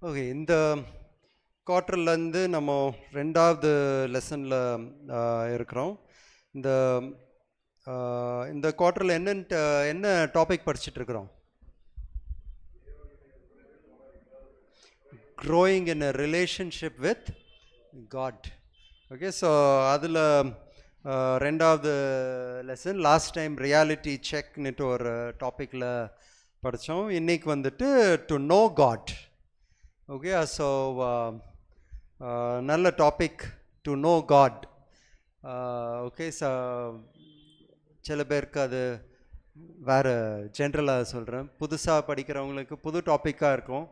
Okay, இந்த குவார்ட்டர்லேருந்து நம்ம ரெண்டாவது லெசனில் இருக்கிறோம். இந்த இந்த குவார்ட்டரில் என்ன டாபிக் படிச்சுட்டு இருக்கிறோம்? Growing in a relationship with God. Okay, so அதில் ரெண்டாவது லெசன் லாஸ்ட் டைம் ரியாலிட்டி செக்னுட்டு ஒரு டாப்பிக்கில் படித்தோம். இன்றைக்கி வந்துட்டு to know God. Okay, so நல்ல topic, to know God. Okay, so சில பேருக்கு அது வேறு ஜென்ரலாக சொல்கிறேன், புதுசாக படிக்கிறவங்களுக்கு புது டாப்பிக்காக இருக்கும்.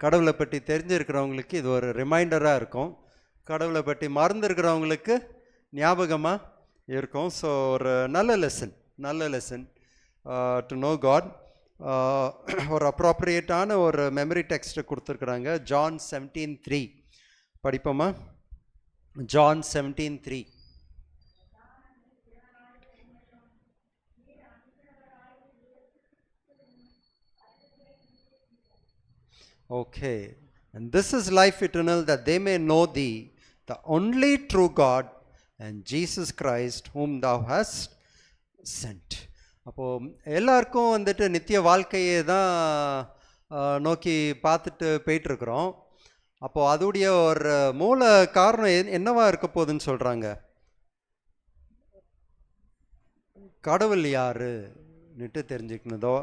கடவுளை பற்றி தெரிஞ்சிருக்கிறவங்களுக்கு இது ஒரு ரிமைண்டராக இருக்கும். கடவுளை பற்றி மறந்துருக்கிறவங்களுக்கு ஞாபகமாக இருக்கும். ஸோ ஒரு நல்ல லெசன் டு நோ காட். ஒரு அப்ராப்ரியேட்டான ஒரு மெமரி டெக்ஸ்ட்டை கொடுத்துருக்குறாங்க. John 17:3 படிப்போமா? John 17:3. Okay, and this is life eternal, that they may know thee, the only true God, and Jesus Christ whom thou hast sent. அப்போது எல்லாருக்கும் வந்துட்டு நித்திய வாழ்க்கையை தான் நோக்கி பார்த்துட்டு போயிட்டுருக்குறோம். அப்போது அதோடைய ஒரு மூல காரணம் என்னவா இருக்க போகுதுன்னு சொல்கிறாங்க? கடவுள் யாருன்னுட்டு தெரிஞ்சுக்கணுதோ,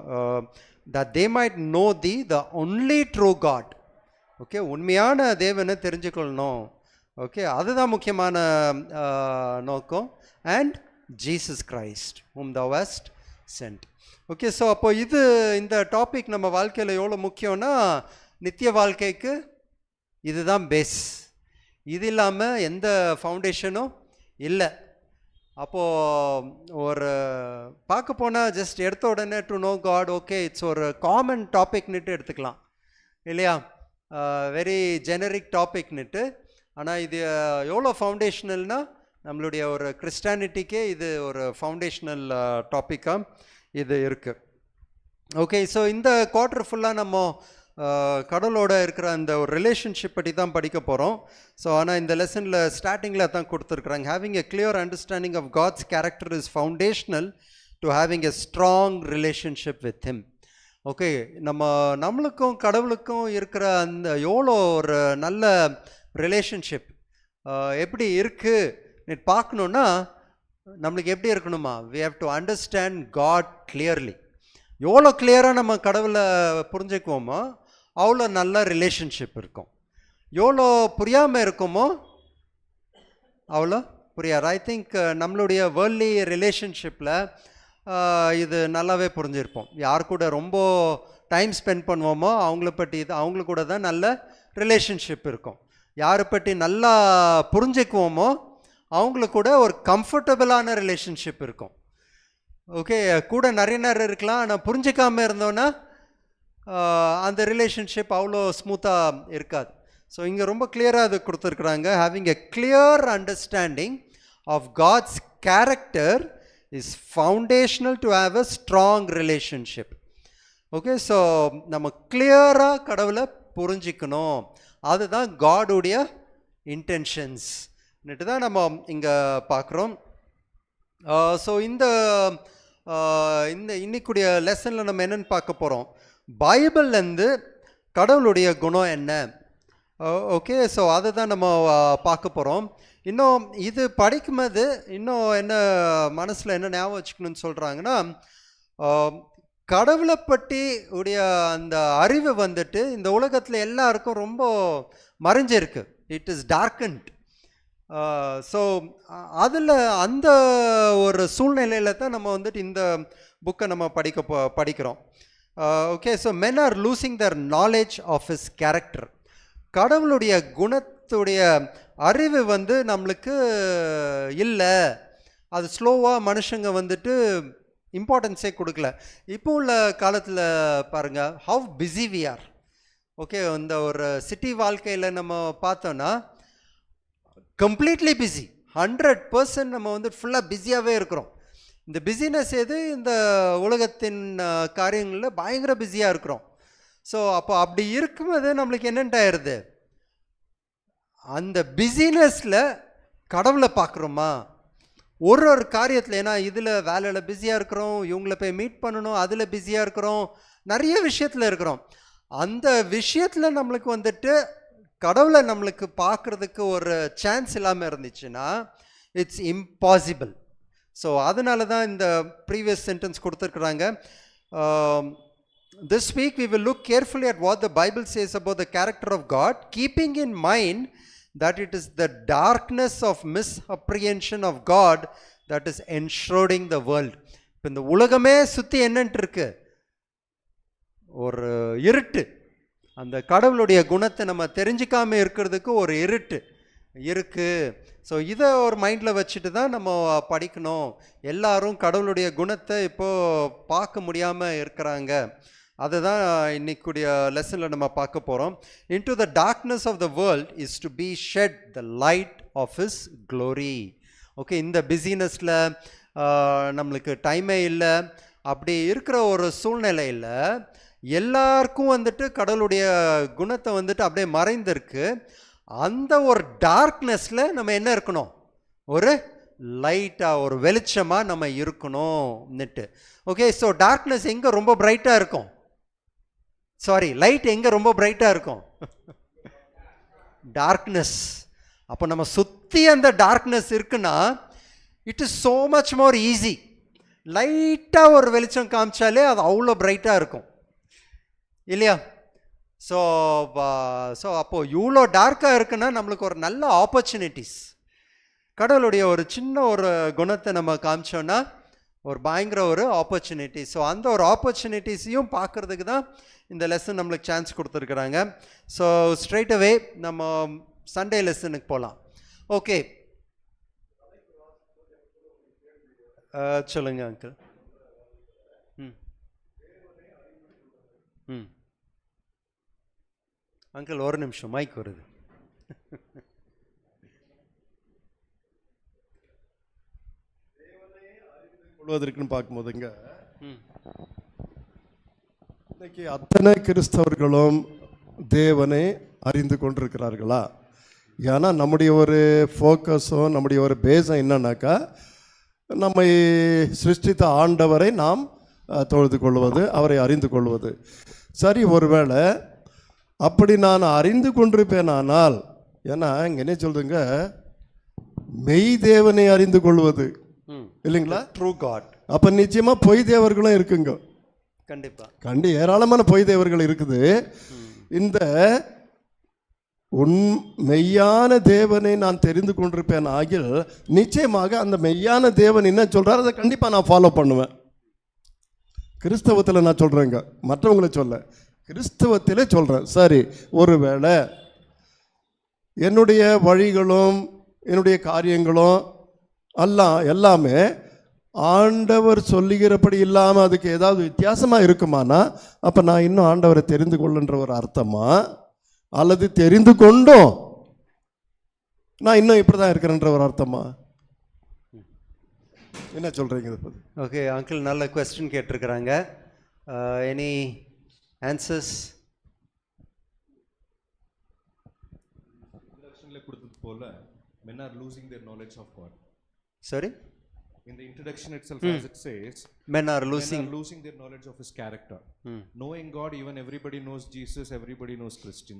that they might know thee, the only true God. Okay, உண்மையான தேவனை தெரிஞ்சுக்கொள்ளணும். ஓகே, அதுதான் முக்கியமான நோக்கம். And Jesus Christ whom thou hast sent. Okay, so அப்போ இந்த டாபிக் நம்ம வாழ்க்கையில் எவ்வளோ முக்கியம்னா, நித்திய வாழ்க்கைக்கு இதுதான் பேஸ். இது இல்லாமல் எந்த ஃபவுண்டேஷனும் இல்லை. அப்போது ஒரு பார்க்க போனால் ஜஸ்ட் எடுத்த உடனே to know God, okay, it's ஒரு காமன் டாபிக்னுட்டு எடுத்துக்கலாம் இல்லையா? வெரி ஜெனரிக் டாபிக்னுட்டு. ஆனால் இது எவ்வளோ ஃபவுண்டேஷனல்னால், நம்மளுடைய ஒரு கிறிஸ்டானிட்டிக்கே இது ஒரு ஃபவுண்டேஷனல் டாப்பிக்காக இது இருக்குது. ஓகே, ஸோ இந்த குவார்ட்டர் ஃபுல்லாக நம்ம கடவுளோட இருக்கிற அந்த ஒரு ரிலேஷன்ஷிப் பற்றி தான் படிக்க போகிறோம். ஸோ ஆனால் இந்த லெசனில் ஸ்டார்டிங்கில் தான் கொடுத்துருக்குறாங்க, having a clear understanding of God's character is foundational to having a strong relationship with him. Okay, நம்மளுக்கும் கடவுளுக்கும் இருக்கிற அந்த எவ்வளோ ஒரு நல்ல ரிலேஷன்ஷிப் எப்படி இருக்குது பார்க்கணுன்னா, நம்மளுக்கு எப்படி இருக்கணுமா? We have to understand God clearly. எவ்வளோ கிளியராக நம்ம கடவுளை புரிஞ்சுக்குவோமோ அவ்வளோ நல்ல ரிலேஷன்ஷிப் இருக்கும். எவ்வளோ புரியாமல் இருக்குமோ அவ்வளோ புரியாது. ஐ திங்க் நம்மளுடைய வேர்ல்ட்லி ரிலேஷன்ஷிப்பில் இது நல்லாவே புரிஞ்சிருப்போம். யார் கூட ரொம்ப டைம் ஸ்பெண்ட் பண்ணுவோமோ அவங்கள கூட தான் நல்ல ரிலேஷன்ஷிப் இருக்கும். யாரை பற்றி நல்லா புரிஞ்சுக்குவோமோ அவங்களுக்கு கூட ஒரு கம்ஃபர்டபுளான ரிலேஷன்ஷிப் இருக்கும். ஓகே, கூட நிறைய நேரம் இருக்கலாம், ஆனால் புரிஞ்சிக்காமல் இருந்தோன்னா அந்த ரிலேஷன்ஷிப் அவ்வளோ ஸ்மூத்தாக இருக்காது. ஸோ இங்கே ரொம்ப கிளியராக அது கொடுத்துருக்குறாங்க. Having a clear understanding of God's character is foundational to have a strong relationship. Okay, so நம்ம கிளியராக கடவுளை புரிஞ்சிக்கணும். அதுதான் காடுடைய இன்டென்ஷன்ஸ்னுட்டு தான் நம்ம இங்கே பார்க்குறோம். ஸோ இன்னைக்குடைய லெசனில் நம்ம என்னென்னு பார்க்க போகிறோம், பைபிள்லேருந்து கடவுளுடைய குணம் என்ன. ஓகே, ஸோ அதை தான் நம்ம பார்க்க போகிறோம். இன்னும் இது படிக்கும்போது இன்னும் என்ன மனசில் என்ன ஞாபகம் வச்சுக்கணும்னு சொல்கிறாங்கன்னா, கடவுளை பற்றி உடைய அந்த அறிவு வந்துட்டு இந்த உலகத்தில் எல்லாருக்கும் ரொம்ப மறைஞ்சிருக்கு. It is darkened. ஸோ அதில் அந்த ஒரு சூழ்நிலையில் தான் நம்ம வந்துட்டு இந்த புக்கை நம்ம படிக்கிறோம். Okay, so men are losing their knowledge of his character. கடவுளுடைய குணத்துடைய அறிவு நம்மளுக்கு இல்லை. அது ஸ்லோவாக மனுஷங்க வந்துட்டு இம்பார்ட்டன்ஸே கொடுக்கல. இப்போ உள்ள காலத்தில் பாருங்கள், how busy we are. Okay, இந்த ஒரு சிட்டி வாழ்க்கையில் நம்ம பார்த்தோன்னா கம்ப்ளீட்லி பிஸி. 100% நம்ம ஃபுல்லாக பிஸியாகவே இருக்கிறோம். இந்த பிஸினஸ் இந்த உலகத்தின் காரியங்களில் பயங்கர பிஸியாக இருக்கிறோம். ஸோ அப்போ அப்படி இருக்கும்போது நம்மளுக்கு என்னென்ட்டாயிருது, அந்த பிஸினஸில் கடவுளை பார்க்குறோமா? ஒரு ஒரு காரியத்தில், ஏன்னா இதில் வேலையில் பிஸியாக இருக்கிறோம், இவங்கள போய் மீட் பண்ணணும், அதில் பிஸியாக இருக்கிறோம், நிறைய விஷயத்தில் இருக்கிறோம். அந்த விஷயத்தில் நம்மளுக்கு வந்துட்டு கடவுளை நம்மளுக்கு பார்க்குறதுக்கு ஒரு சான்ஸ் இல்லாமல் இருந்துச்சுன்னா இட்ஸ் இம்பாசிபிள். ஸோ அதனால தான் இந்த ப்ரீவியஸ் சென்டென்ஸ் கொடுத்துருக்குறாங்க. This week we will look carefully at what the Bible says about the character of God, keeping in mind that it is the darkness of misapprehension of God that is enshrouding the world. இப்போ இந்த உலகமே சுற்றி என்னன்ட்டு இருக்கு, ஒரு இருட்டு. அந்த கடவுளுடைய குணத்தை நம்ம தெரிஞ்சிக்காம இருக்கிறதுக்கு ஒரு இருட்டு இருக்கு. ஸோ இதை ஒரு மைண்டில் வச்சுட்டு தான் நம்ம படிக்கணும். எல்லாரும் கடவுளுடைய குணத்தை இப்போது பார்க்க முடியாமல் இருக்கிறாங்க. அதுதான் இன்னைக்குடைய லெசனில் நம்ம பார்க்க போகிறோம். Into the darkness of the world is to be shed the light of his glory. Okay, இந்த பிஸினஸில் நம்மளுக்கு டைமே இல்லை, அப்படி இருக்கிற ஒரு சூழ்நிலையில் எல்லாருக்கும் வந்துட்டு கடவுளுடைய குணத்தை வந்துட்டு அப்படியே மறைந்திருக்கு. அந்த ஒரு டார்க்னஸில் நம்ம என்ன இருக்கணும், ஒரு லைட்டாக, ஒரு வெளிச்சமாக நம்ம இருக்கணும்னுட்டு. ஓகே, ஸோ டார்க்னஸ் எங்கே ரொம்ப பிரைட்டாக இருக்கும், சாரி லைட் எங்கே ரொம்ப பிரைட்டாக இருக்கும், டார்க்னஸ். அப்போ நம்ம சுற்றி அந்த டார்க்னஸ் இருக்குன்னா it is so much more easy. லைட்டாக ஒரு வெளிச்சம் காமிச்சாலே அது அவ்வளோ பிரைட்டாக இருக்கும் இல்லையா? ஸோ அப்போது இவ்வளோ டார்க்காக இருக்குன்னா நம்மளுக்கு ஒரு நல்ல ஆப்பர்ச்சுனிட்டிஸ், கடவுளுடைய ஒரு சின்ன ஒரு குணத்தை நம்ம காமிச்சோன்னா ஒரு பயங்கர ஒரு ஆப்பர்ச்சுனிட்டி. ஸோ அந்த ஒரு ஆப்பர்ச்சுனிட்டிஸையும் பார்க்குறதுக்கு தான் இந்த லெசன் நம்மளுக்கு சான்ஸ் கொடுத்துருக்குறாங்க. ஸோ ஸ்ட்ரைட் அவே நம்ம சண்டே லெசனுக்கு போகலாம். ஓகே, சொல்லுங்க அங்கிள். அங்கிள் ஒரு நிமிஷம், மைக் வருது. கொள்வதற்குன்னு பார்க்கும்போதுங்க, இன்னைக்கு அத்தனை கிறிஸ்தவர்களும் தேவனை அறிந்து கொண்டிருக்கிறார்களா? ஏன்னா நம்முடைய ஒரு ஃபோக்கஸும் நம்முடைய ஒரு பேஸும் என்னன்னாக்கா, நம்மை சிருஷ்டித்த ஆண்டவரை நாம் தொழுது கொள்வது, அவரை அறிந்து கொள்வது. சரி, ஒருவேளை அப்படி நான் அறிந்து கொண்டிருப்பேனானால், ஏன்னா இங்கே என்ன சொல்றதுங்க, மெய் தேவனை அறிந்து கொள்வது இல்லைங்களா, ட்ரூ காட். அப்போ நிச்சயமாக பொய் தேவர்களும் இருக்குங்க. கண்டிப்பாக ஏராளமான பொய் தேவர்கள் இருக்குது. இந்த மெய்யான தேவனை நான் தெரிந்து கொண்டிருப்பேன் ஆகில் நிச்சயமாக அந்த மெய்யான தேவன் என்ன சொல்கிறார் அதை கண்டிப்பாக நான் ஃபாலோ பண்ணுவேன். கிறிஸ்தவத்தில் நான் சொல்கிறேங்க, மற்றவங்களை சொல்ல, கிறிஸ்தவத்திலே சொல்கிறேன். சரி, ஒருவேளை என்னுடைய வழிகளும் என்னுடைய காரியங்களும் எல்லாமே ஆண்டவர் சொல்லுகிறபடி இல்லாமல் அதுக்கு ஏதாவது வித்தியாசமாக இருக்குமானா, அப்போ நான் இன்னும் ஆண்டவரை தெரிந்து கொள்ளுன்ற ஒரு அர்த்தமா, அல்லது தெரிந்து கொண்டும் நான் இன்னும் இப்படி தான் இருக்கிறேன்ற ஒரு அர்த்தமா? என்ன சொல்கிறீங்க? ஓகே அங்கிள், நல்ல கொஸ்டின் கேட்டிருக்கிறாங்க. Any answers? கொடுத்தது போல men are losing their knowledge of God. Sorry? In the introduction itself, as it says, men are losing their knowledge of his character. Knowing God, even everybody knows Jesus, everybody knows Christian.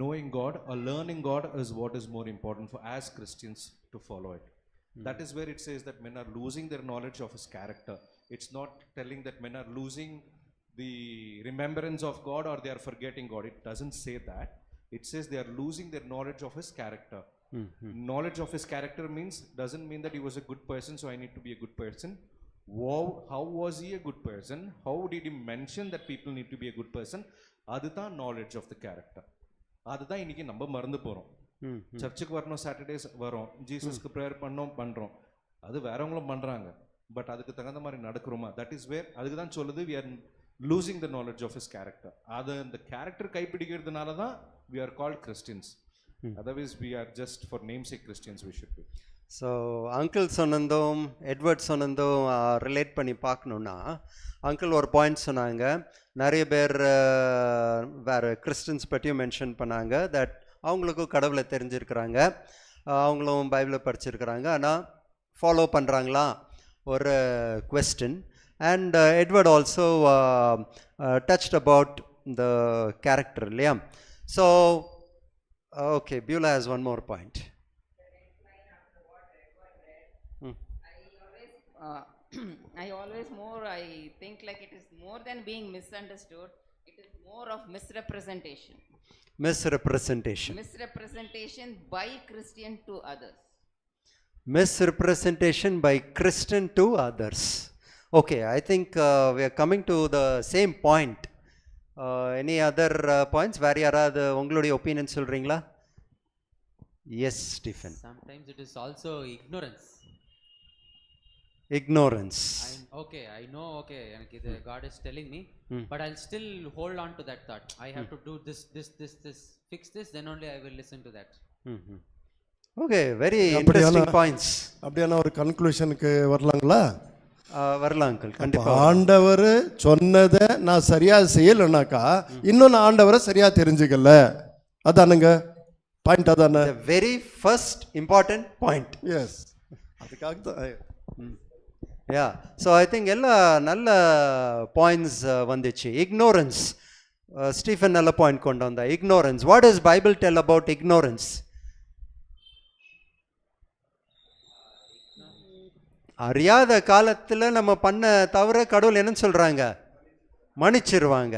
Knowing God or learning God is what is more important for as Christians to follow it. That is where it says that men are losing their knowledge of his character. It's not telling that men are losing the remembrance of God or they are forgetting God. It doesn't say that. It says they are losing their knowledge of his character. Knowledge of his character doesn't mean that he was a good person, so I need to be a good person. How was he a good person? How did he mention that people need to be a good person? Adutha knowledge of the character. Adutha இன்னைக்கு நம்ம மறந்து போறோம். சர்ச்சுக்கு வரணும், Saturdays வரோம், ஜீசஸ்க்கு prayer பண்றோம், அது வேறவங்களும் பண்றாங்க, பட் அதுக்கு தகுந்த மாதிரி நடக்கிறோமா? தட் இஸ் வேர் அதுக்கு தான் சொல்லுது we are losing the knowledge of his character. அது அந்த கேரக்டர் கைப்பிடிக்கிறதுனால தான் we are called Christians. Otherwise we are just for namesake Christians we should be. So uncle சொன்னதும் எட்வர்ட் சொன்னதும் ரிலேட் பண்ணி பார்க்கணுன்னா அங்கிள் ஒரு பாயிண்ட் சொன்னாங்க. நிறைய பேர் வேறு கிறிஸ்டின்ஸ் பற்றியும் மென்ஷன் பண்ணாங்க. தட் அவங்களுக்கும் கடவுளை தெரிஞ்சிருக்கிறாங்க, அவங்களும் பைபிளை படிச்சிருக்கிறாங்க, ஆனால் ஃபாலோ பண்ணுறாங்களா ஒரு question. And Edward also touched about the character இல்லையா. So okay, Beulah has one more point. I always I think like it is more than being misunderstood, it is more of misrepresentation. Misrepresentation. Misrepresentation by Christian to others. Misrepresentation by Christian to others. Okay, I think we are coming to the same point. Any other points? வேறு யாராவது உங்களுடைய opinion சொல்கிறீங்களா? Yes, Stephen. Sometimes it is also ignorance. Ignorance. I know, எனக்கு இது God is telling me, but I'll still hold on to that thought. I have to do this, fix this, then only I will listen to that. Okay, very interesting points. அப்படியான ஒரு கன்க்ளூஷனுக்கு வரலாங்களா? வரலாம் uncle, கண்டிப்பா. ஆண்டவர் சொன்னதை நான் சரியா செய்யலைனாக்கா இன்னும் நான் ஆண்டவரை சரியா தெரிஞ்சுக்கல. அதானுங்க பாயிண்ட், அதானே the very first important point. Yes, அதுக்காக தான். யா, ஸோ ஐ திங்க் எல்லா நல்ல பாயிண்ட்ஸ் வந்துச்சு. இக்னோரன்ஸ், ஸ்டீஃபன் நல்ல பாயிண்ட் கொண்டு வந்தா. Ignorance, what is Bible tell about ignorance? அறியாத காலத்தில் நம்ம பண்ண தவிர கடவுள் என்னன்னு சொல்கிறாங்க? மன்னிச்சிருவாங்க.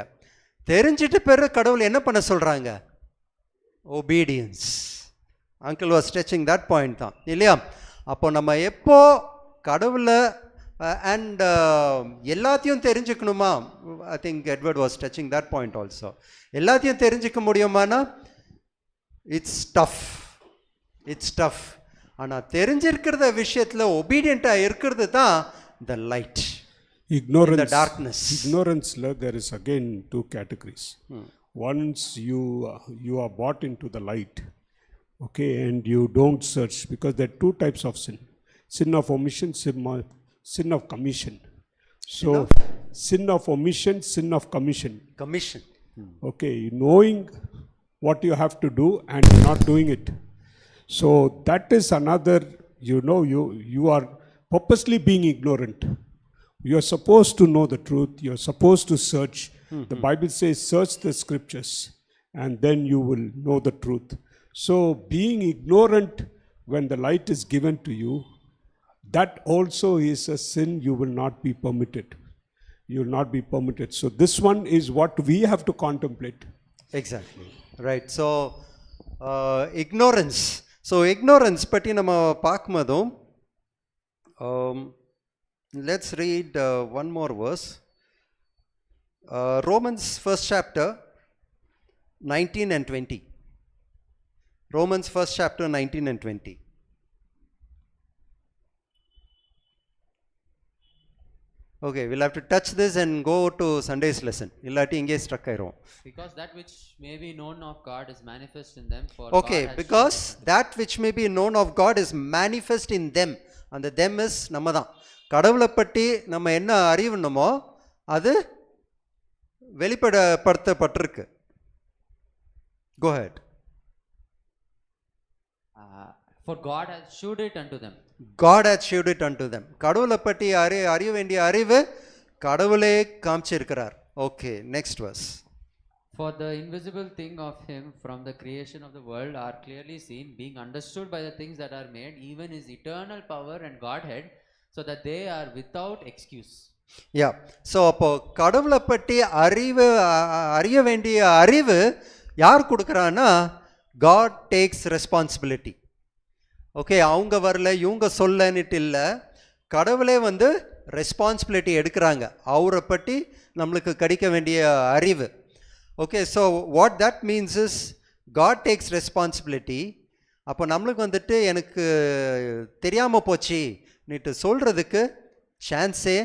தெரிஞ்சிட்டு பிறகு கடவுள் என்ன பண்ண சொல்கிறாங்க? Obedience. Uncle was touching that point தான் இல்லையா. அப்போ நம்ம எப்போ கடவுளை அண்ட் எல்லாத்தையும் தெரிஞ்சுக்கணுமா? I think Edward was touching that point also. எல்லாத்தையும் தெரிஞ்சுக்க முடியுமானா இட்ஸ் டஃப். ஆனால் தெரிஞ்சிருக்கிறத விஷயத்தில் ஒபீடியண்ட்டாக இருக்கிறது தான் the light. Ignorance, the darkness. Ignorance, there is again two categories. Once you are bought into the light, okay, and you don't search, because there are two types of sin: sin of omission, sin of commission. So sin of omission, sin of commission. Okay, knowing what you have to do and not doing it. So that is another, you are purposely being ignorant. You are supposed to know the truth. You are supposed to search. The Bible says, search the scriptures and then you will know the truth. So being ignorant when the light is given to you, that also is a sin. You will not be permitted. You will not be permitted. So this one is what we have to contemplate. Exactly. Right. So ignorance. So ignorance பற்றி நம்ம பார்க்கும்போதும் let's read one more verse. Romans 1st chapter 19 and 20. Romans 1st chapter 19 and 20. Okay, we'll have to touch this and go to Sunday's lesson. இல்லாட்டி இங்கே struck ஆயிரும். Because that which may be known of God is manifest in them. For Okay, God has because that which may be known of God is manifest in them. And the them is நம்ம தான். கடவுளை பற்றி நம்ம என்ன அறிவுணுமோ அது வெளிப்படுத்தப்பட்டிருக்கு. Go ahead. For God has shewed it unto them. God has shewed it unto them. கடவுளை பற்றி அறிய வேண்டிய அறிவு கடவுளே காமிச்சிருக்கிறார். Okay, next verse. For the invisible thing of him from the creation of the world are clearly seen, being understood by the things that are made, even his eternal power and Godhead, so that they are without excuse. Yeah. So அப்போ கடவுளை பற்றி அறிய வேண்டிய அறிவு யார் கொடுக்குறான்னா God takes responsibility. Okay, அவங்க வரல இவங்க சொல்லன்னுட்டு இல்லை, கடவுளே ரெஸ்பான்சிபிலிட்டி எடுக்கிறாங்க அவரை பற்றி நம்மளுக்கு கிடைக்க வேண்டிய அறிவு. Okay, so what that means is God takes responsibility. அப்போ நம்மளுக்கு எனக்கு தெரியாமல் போச்சு நீட்டு சொல்கிறதுக்கு சான்ஸே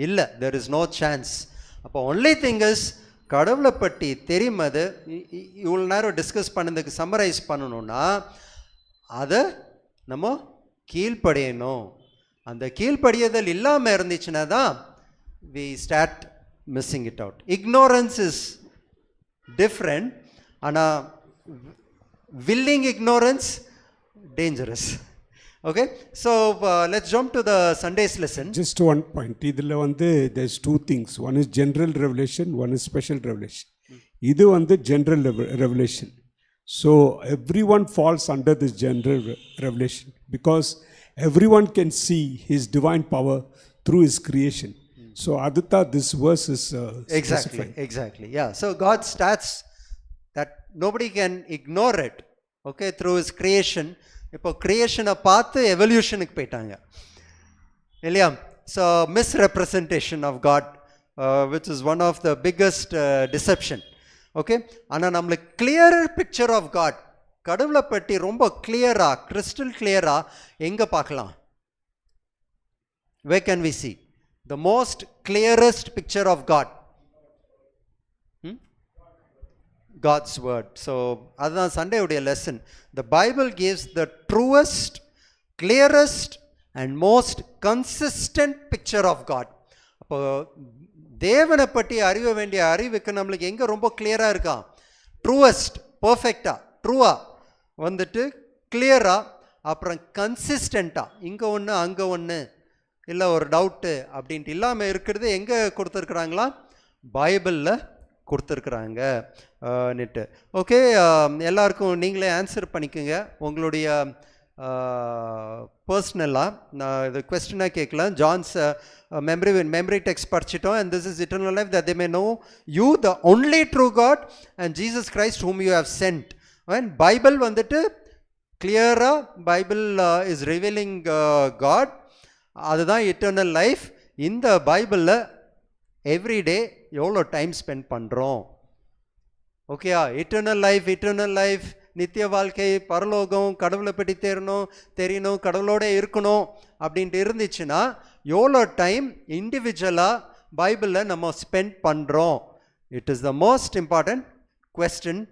இல்லை. There is no chance. அப்போ ஒன்லி திங் இஸ் கடவுளை பற்றி தெரியுமது இவ்வளோ நேரம் டிஸ்கஸ் பண்ணதுக்கு சம்மரைஸ் பண்ணணுன்னா அதை நம்ம கீழ்ப்படியணும். அந்த கீழ்ப்படியதல் இல்லாமல் இருந்துச்சுன்னா தான் we start missing it out. Ignorance is different, ஆனால் willing ignorance dangerous. Okay, so let's jump to the Sunday's lesson. Just one point. இதில் வந்து there's two things. One is general revelation, one is special revelation. இது வந்து general revelation. So everyone falls under this general revelation because everyone can see his divine power through his creation. So aditha, this verse is Exactly. Yeah. So God starts that nobody can ignore it. Okay, through his creation. இப்போ கிரியேஷனை பார்த்து எவல்யூஷனுக்கு போயிட்டாங்க இல்லையா? So misrepresentation of God which is one of the biggest deception. Okay, ஆனால் நம்மளுக்கு clearer picture of God, கடவுளை பற்றி ரொம்ப கிளியராக, கிறிஸ்டல் கிளியராக எங்கே பார்க்கலாம்? Where can we see the most clearest picture of God? God's word. So அதுதான் சண்டேவுடைய lesson. The Bible gives the truest, clearest and most consistent picture of God. அப்போ தேவனை பற்றி அறிய வேண்டிய அறிவுக்கு நம்மளுக்கு எங்கே ரொம்ப கிளியராக இருக்கா? ட்ரூவஸ்ட், பர்ஃபெக்டாக, ட்ரூவாக வந்துட்டு கிளியராக, அப்புறம் கன்சிஸ்டண்ட்டாக, இங்கே ஒன்று அங்கே ஒன்று இல்லை ஒரு டவுட்டு அப்படின்ட்டு இல்லாமல் இருக்கிறது எங்கே கொடுத்துருக்குறாங்களா? பைபிளில் கொடுத்துருக்குறாங்க நெட்டு. ஓகே, எல்லாருக்கும் நீங்களே ஆன்சர் பண்ணிக்கோங்க. உங்களுடைய பர்சனலாக நான் இது கொஸ்டினாக கேட்கலாம். ஜான்ஸ் மெமரி டெக்ஸ்ட் படிச்சிட்டோம். And this is eternal life that they may know you the only true God and Jesus Christ whom you have sent. And Bible வந்துட்டு கிளியராக பைபிள் இஸ் ரிவீலிங் காட். அதுதான் இட்டர்னல் லைஃப். இந்த பைபிளில் everyday எவ்வளோ time spend பண்ணுறோம்? ஓகேயா? Eternal life, நித்திய வாழ்க்கை, பரலோகம், கடவுளை பற்றி தெரியணும், கடவுளோட இருக்கணும் அப்படின்ட்டு இருந்துச்சுன்னா எவ்வளோ டைம் இண்டிவிஜுவலாக பைபிளில் நம்ம ஸ்பெண்ட் பண்ணுறோம்? It is the most important question.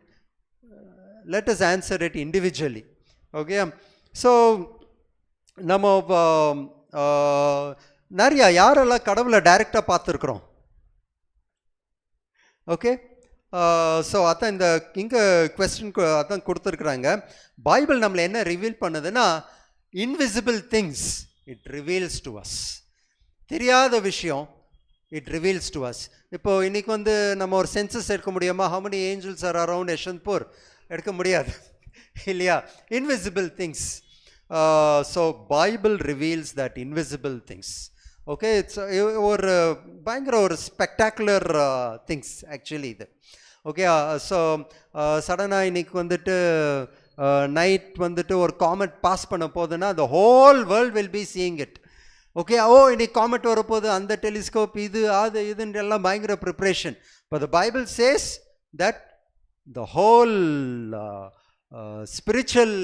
Let us answer it individually. Okay, so நம்ம நிறையா யாரெல்லாம் கடவுளை டைரெக்டாக பார்த்துருக்குறோம்? ஓகே, ஸோ அதான் இந்த இங்கே கொஸ்டின் அதான் கொடுத்துருக்குறாங்க. பைபிள் நம்மளை என்ன ரிவீல் பண்ணுதுன்னா, invisible things it reveals to us. தெரியாத விஷயம் இட் ரிவீல்ஸ் டு அஸ். இப்போது இன்றைக்கி வந்து நம்ம ஒரு சென்சஸ் எடுக்க முடியுமா? how many angels are around Yesvantpur? எடுக்க முடியாது இல்லையா? Invisible things. So Bible reveals that invisible things. Okay, it's ஒரு பயங்கர ஒரு ஸ்பெக்டாக்குலர் திங்ஸ் ஆக்சுவலி இது. ஓகே, ஸோ சடனாக இன்னைக்கு வந்துட்டு நைட் வந்துட்டு ஒரு காமெட் பாஸ் பண்ண போகுதுன்னா the whole world will be seeing it. Okay, இன்னைக்கு காமெட் வரப்போகுது, அந்த டெலிஸ்கோப், இது அது இதுன்னு எல்லாம் பயங்கர preparation. But the Bible says that the whole spiritual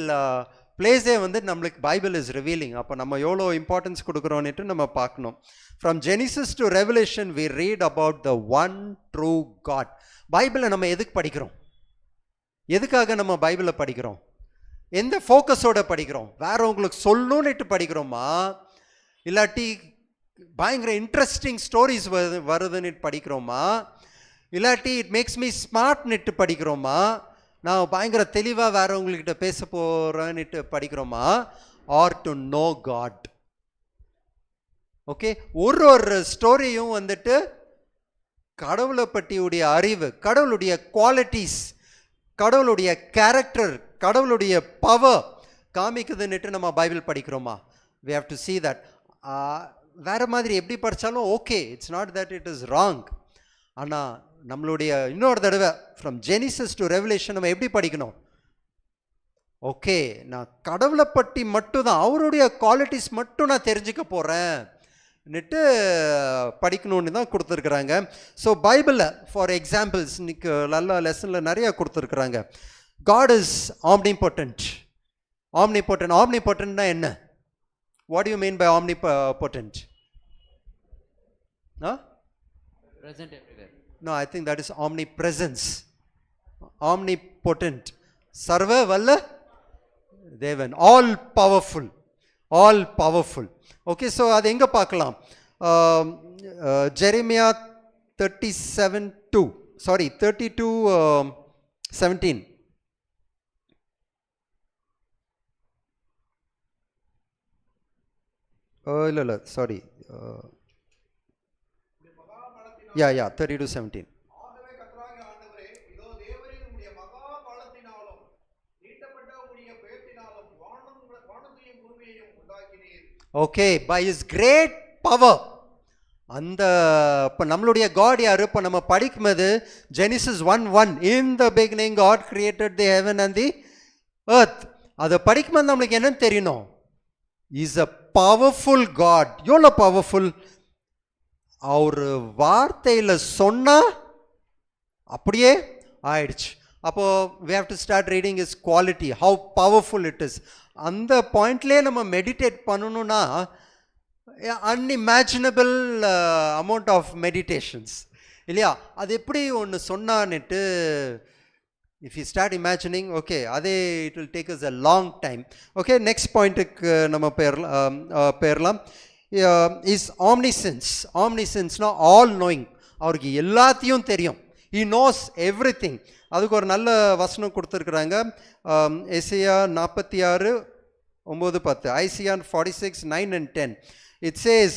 பிளேஸே வந்து நம்மளுக்கு பைபிள் இஸ் ரிவீலிங். அப்போ நம்ம எவ்வளோ இம்பார்ட்டன்ஸ் கொடுக்குறோன்னுட்டு நம்ம பார்க்கணும். From Genesis to Revelation we read about the one true God. பைபிளை நம்ம எதுக்கு படிக்கிறோம்? எதுக்காக நம்ம பைபிளை படிக்கிறோம்? எந்த ஃபோக்கஸோட படிக்கிறோம்? வேற உங்களுக்கு சொல்லணுன்னுட்டு படிக்கிறோமா, இல்லாட்டி பயங்கர இன்ட்ரெஸ்டிங் ஸ்டோரிஸ் வருதுன்னு படிக்கிறோமா, இல்லாட்டி இட் மேக்ஸ் மீ ஸ்மார்ட்னுட்டு படிக்கிறோமா, நான் பயங்கர தெளிவாக வேறவங்கக்கிட்ட பேச போகிறேன்னுட்டு படிக்கிறோமா, or to know God? Okay, ஒரு ஸ்டோரியும் வந்துட்டு கடவுளை பற்றியுடைய அறிவு, கடவுளுடைய குவாலிட்டிஸ், கடவுளுடைய கேரக்டர், கடவுளுடைய பவர் காமிக்குதுன்னுட்டு நம்ம பைபிள் படிக்கிறோமா? we have to see that. வேறு மாதிரி எப்படி படித்தாலும் okay, it's not that it is wrong. ஆனால் நம்மளுடைய இன்னொரு தடவை ஃப்ரம் ஜெனிசிஸ் டு ரெவலேஷன் நம்ம எப்படி படிக்கணும்? ஓகே, நான் கடவுளை பற்றி மட்டும்தான், அவருடைய குவாலிட்டிஸ் மட்டும் நான் தெரிஞ்சுக்க போகிறேன்னுட்டு படிக்கணும்னு தான் கொடுத்துருக்குறாங்க. ஸோ பைபிளில் ஃபார் எக்ஸாம்பிள்ஸ் இன்னைக்கு நல்ல லெசனில் நிறையா கொடுத்துருக்குறாங்க. God is omnipotent. ஆம்னிபொட்டன்ட்னா என்ன? What you mean by omnipotent? Present everywhere. No, I think that is omnipresence. Omnipotent. Sarva Valla Devan. All powerful. All powerful. Okay, so அது எங்கே பார்க்கலாம்? ஜெரேமியா 32:17. இல்லை சாரி, 32:17. ஆகவே கர்த்தராகிய ஆண்டவரே, இதோ தேவரீர் உம்முடைய மகா பலத்தினாலும் நீட்டப்பட்ட உம்முடைய பெயர்த்தினாலும் வானத்தையும் பூமியையும் உண்டாக்கினீர். Okay, by is great power. அந்த இப்போ நம்மளுடைய காட் யார்? இப்போ நம்ம படிக்கும்போது Genesis 1:1, in the beginning God created the heaven and the earth. அதை படிக்கும்போது நம்மளுக்கு என்னன்னு தெரியணும்? Is a powerful God. எவ்வளோ பவர்ஃபுல்! அவர் வார்த்தையில் சொன்னால் அப்படியே ஆயிடுச்சு. அப்போது we have to start reading his quality, how powerful it is. அந்த பாயிண்ட்லேயே நம்ம மெடிடேட் பண்ணணும்னா அன்இமேஜினபிள் அமௌண்ட் ஆஃப் மெடிடேஷன்ஸ் இல்லையா? அது எப்படி ஒன்று சொன்னான்னுட்டு if you start imagining, okay, அதே it will take us a long time. Okay, next பாயிண்ட்டுக்கு நம்ம போயிடலாம். Is omniscience. ஆம்னிசென்ஸ்னா ஆல் நோயிங். அவருக்கு எல்லாத்தையும் தெரியும். He knows every thing. அதுக்கு ஒரு நல்ல வசனம் கொடுத்துருக்குறாங்க. எசையா 46:9-10, Isaiah 46:9-10. It says,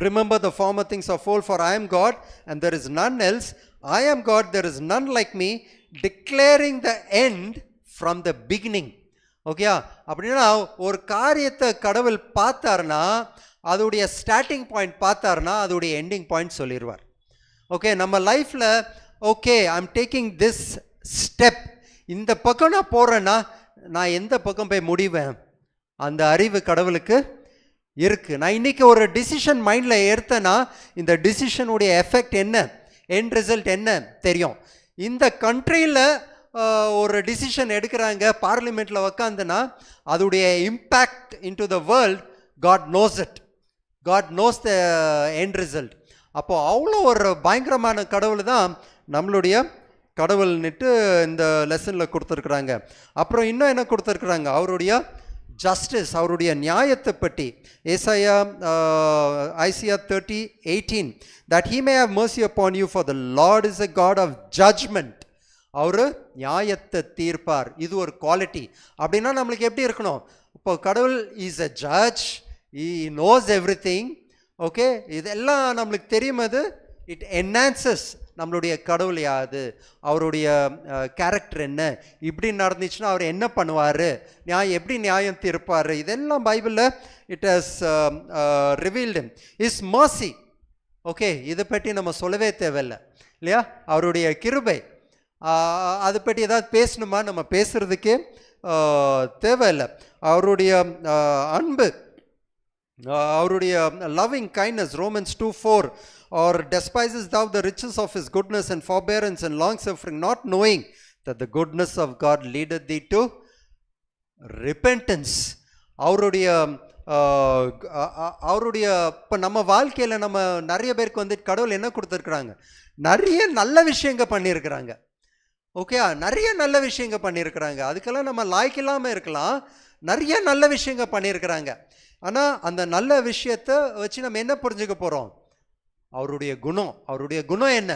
remember the former things of old, for I am God and there is none else. I am God, there is none like me, declaring the end from the beginning. ஓகேயா? அப்படின்னா ஒரு காரியத்தை கடவுள் பார்த்தாருன்னா அதோடைய starting point பார்த்தாருன்னா அதோடைய ending point சொல்லிடுவார். Okay, நம்ம லைஃப்பில் okay I am taking this step, இந்த பக்கம் நான் போகிறேன்னா நான் எந்த பக்கம் போய் முடிவேன், அந்த அறிவு கடவுளுக்கு இருக்குது. நான் இன்றைக்கி ஒரு டிசிஷன் மைண்டில் எடுத்தேன்னா இந்த டிசிஷனுடைய எஃபெக்ட் என்ன, எண்ட் ரிசல்ட் என்ன தெரியும். இந்த கண்ட்ரியில் ஒரு டிசிஷன் எடுக்கிறாங்க பார்லிமெண்ட்டில் உக்காந்துன்னா அதோடைய impact into the world, God knows it, God knows the end result. அப்போது அவ்வளோ ஒரு பயங்கரமான கடவுள் தான் நம்மளுடைய கடவுள்னுட்டு இந்த லெசனில் கொடுத்துருக்குறாங்க. அப்புறம் இன்னும் என்ன கொடுத்துருக்குறாங்க? அவருடைய ஜஸ்டிஸ், அவருடைய நியாயத்தை பற்றி. Isaiah 30:18, that he may have mercy upon you, for the Lord is a God of judgment. அவர் நியாயத்தை தீர்ப்பார். இது ஒரு குவாலிட்டி. அப்படின்னா நம்மளுக்கு எப்படி இருக்கணும்? இப்போ கடவுள் is a judge, he knows everything. Okay, இதெல்லாம் நம்மளுக்கு தெரியும்போது இட் என்ஹான்சஸ் நம்மளுடைய கடவுள் யாது, அவருடைய கேரக்டர் என்ன, இப்படி நடந்துச்சுன்னா அவர் என்ன பண்ணுவார், எப்படி நியாயம் தீர்ப்பார், இதெல்லாம் பைபிளில் it has revealed. Is mercy. Okay, இதை பற்றி நம்ம சொல்லவே தேவையில்லை இல்லையா? அவருடைய கிருபை, அதை பற்றி ஏதாவது பேசணுமா? நம்ம பேசுகிறதுக்கே தேவையில்லை. அவருடைய அன்பு, அவருடைய loving kindness, Romans 2:4, or despises thou the riches of his goodness and forbearance and long suffering, not knowing that the goodness of God leadeth thee to repentance. அவருடைய இப்போ நம்ம வாழ்க்கையில் நம்ம நிறைய பேருக்கு வந்து கடவுள் என்ன கொடுத்துருக்குறாங்க? நிறைய நல்ல விஷயங்கள் பண்ணியிருக்கிறாங்க. ஓகே, நிறைய நல்ல விஷயங்கள் பண்ணியிருக்கிறாங்க. அதுக்கெல்லாம் நம்ம லாய்க்கில்லாமல் இருக்கலாம். நிறைய நல்ல விஷயங்கள் பண்ணியிருக்கிறாங்க. ஆனால் அந்த நல்ல விஷயத்தை வச்சு நம்ம என்ன புரிஞ்சுக்க போகிறோம்? அவருடைய குணம். அவருடைய குணம் என்ன?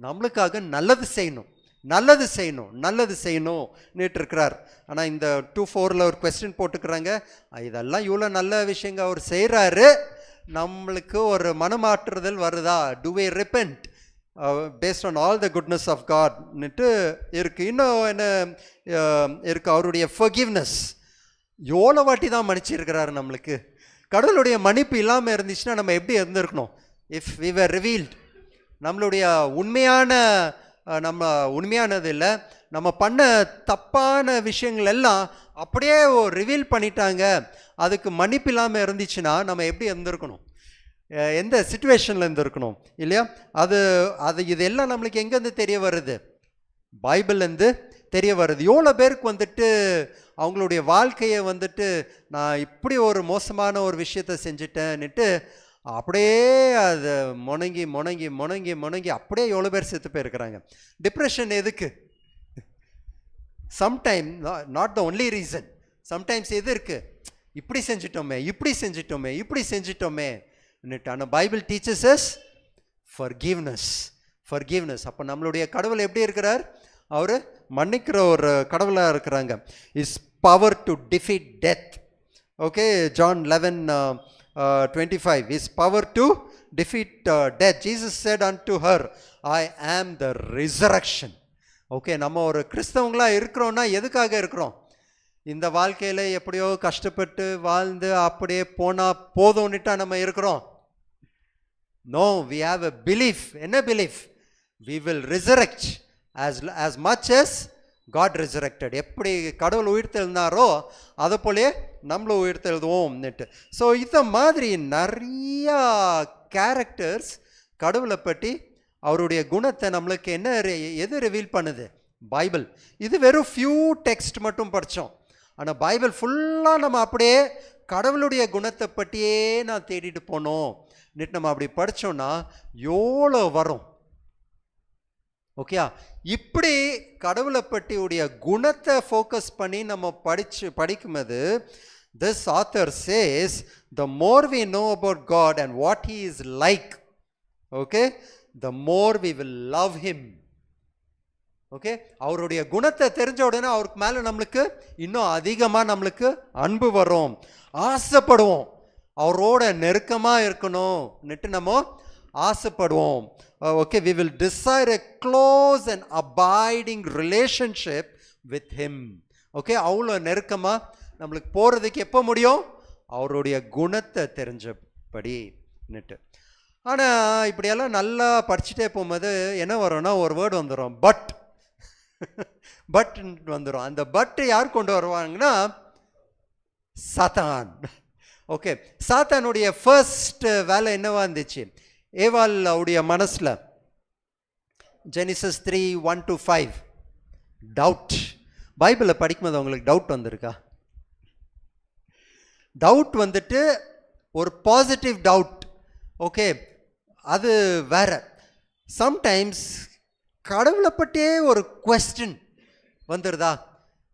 நம்மளுக்காக நல்லது செய்யணும், நல்லது செய்யணும், நல்லது செய்யணும்னுட்டு இருக்கிறார். ஆனால் இந்த 2:4 ஒரு கொஸ்டின் போட்டுக்கிறாங்க, இதெல்லாம் இவ்வளோ நல்ல விஷயங்கள் அவர் செய்கிறாரு, நம்மளுக்கு ஒரு மனமாற்றுதல் வருதா? To we repent based on all the goodness of காட்னுட்டு இருக்குது. இன்னும் என்ன இருக்குது? அவருடைய ஃபர்கிவ்னஸ். எவ்வளோ வாட்டி தான் மன்னிச்சிருக்கிறாரு நம்மளுக்கு. கடவுளுடைய மன்னிப்பு இல்லாமல் இருந்துச்சுன்னா நம்ம எப்படி இருந்திருக்கணும்? இஃப் வி வர் ரிவீல்ட், நம்மளுடைய உண்மையானது இல்லை, நம்ம பண்ண தப்பான விஷயங்கள் எல்லாம் அப்படியே ரிவீல் பண்ணிட்டாங்க, அதுக்கு மன்னிப்பு இல்லாமல் இருந்துச்சுன்னா நம்ம எப்படி இருந்திருக்கணும்? எந்த சிச்சுவேஷனில் இருந்திருக்கணும் இல்லையா? இதெல்லாம் நம்மளுக்கு எங்கேருந்து தெரிய வருது? பைபிள்லேருந்து தெரிய வருது. எவ்வளோ பேருக்கு வந்துட்டு அவங்களுடைய வாழ்க்கையை வந்துட்டு நான் இப்படி ஒரு மோசமான ஒரு விஷயத்தை செஞ்சுட்டேன்னுட்டு அப்படியே அது முணங்கி முணங்கி முணங்கி முணங்கி அப்படியே எவ்வளோ பேர் செத்து போயிருக்கிறாங்க. டிப்ரெஷன் எதுக்கு? Sometime not the only reason. Sometimes எது இருக்கு, இப்படி செஞ்சிட்டோமே இப்படி செஞ்சிட்டோமே இப்படி செஞ்சிட்டோமே. ஆனால் பைபிள் டீச்சர்ஸ் அஸ் ஃபர்கிவ்னஸ். அப்போ நம்மளுடைய கடவுள் எப்படி இருக்கிறார்? அவர் மன்னிக்கிற ஒரு கடவுளாக இருக்கிறாங்க. Is power to defeat death. Okay, John 11:25 is power to defeat death. Jesus said unto her, I am the resurrection. Okay, நம்ம ஒரு கிறிஸ்தவங்களா இருக்கிறோம்னா எதுக்காக இருக்கிறோம்? இந்த வாழ்க்கையில் எப்படியோ கஷ்டப்பட்டு வாழ்ந்து அப்படியே போனால் போதும்னுட்டா நம்ம இருக்கிறோம்? No, we have a belief. என்ன belief? we will resurrect as much as God resurrected. எப்படி கடவுள் உயிர்த்தெழுந்தாரோ அதை போலே நம்மளும் உயிர்த்தெழுதுவோம்னுட்டு. ஸோ இந்த மாதிரி நிறையா கேரக்டர்ஸ் கடவுளை பற்றி அவருடைய குணத்தை நம்மளுக்கு எது ரிவீல் பண்ணுது? பைபிள். இது வெறும் ஃபியூ டெக்ஸ்ட் மட்டும் படித்தோம். ஆனால் பைபிள் ஃபுல்லாக நம்ம அப்படியே கடவுளுடைய குணத்தை பற்றியே நான் தேடிட்டு போனோம். நம்ம அப்படி படித்தோன்னா எவ்வளோ வரும்? ஓகே, இப்படி கடவுளை பற்றியுடைய குணத்தை ஃபோக்கஸ் பண்ணி நம்ம படிக்கும்போது this author says the more we know about God and what he is like, okay, the more we will love him. Okay, அவருடைய குணத்தை தெரிஞ்ச உடனே அவருக்கு மேலே நம்மளுக்கு இன்னும் அதிகமாக நம்மளுக்கு அன்பு வரும், ஆசைப்படுவோம், அவரோட நெருக்கமாக இருக்கணும்னுட்டு நம்ம ஆசைப்படுவோம். Okay, we will desire a close and abiding relationship with him. Okay, அவ்வளோ நெருக்கமாக நம்மளுக்கு போகிறதுக்கு எப்போ முடியும்? அவருடைய குணத்தை தெரிஞ்சபடின்னுட்டு. ஆனால் இப்படியெல்லாம் நல்லா படிச்சுட்டே போகும்போது என்ன வரும்னா ஒரு வேர்டு வந்துடும், பட் வந்துடும். அந்த பட் யார் கொண்டு வருவாங்கன்னா சாத்தான். ஓகே, சாத்தானுடைய ஃபர்ஸ்ட் வேலை என்னவா இருந்துச்சு? ஏவாள் அவருடைய மனசில் Genesis 3:1-5 டவுட். பைபிளை படிக்கும்போது அவங்களுக்கு டவுட் வந்திருக்கா? டவுட் வந்துட்டு ஒரு பாசிட்டிவ் டவுட். ஓகே, அது வேற. சம்டைம்ஸ் கடவுளை பற்றியே ஒரு குவெஸ்டின் வந்துடுதா?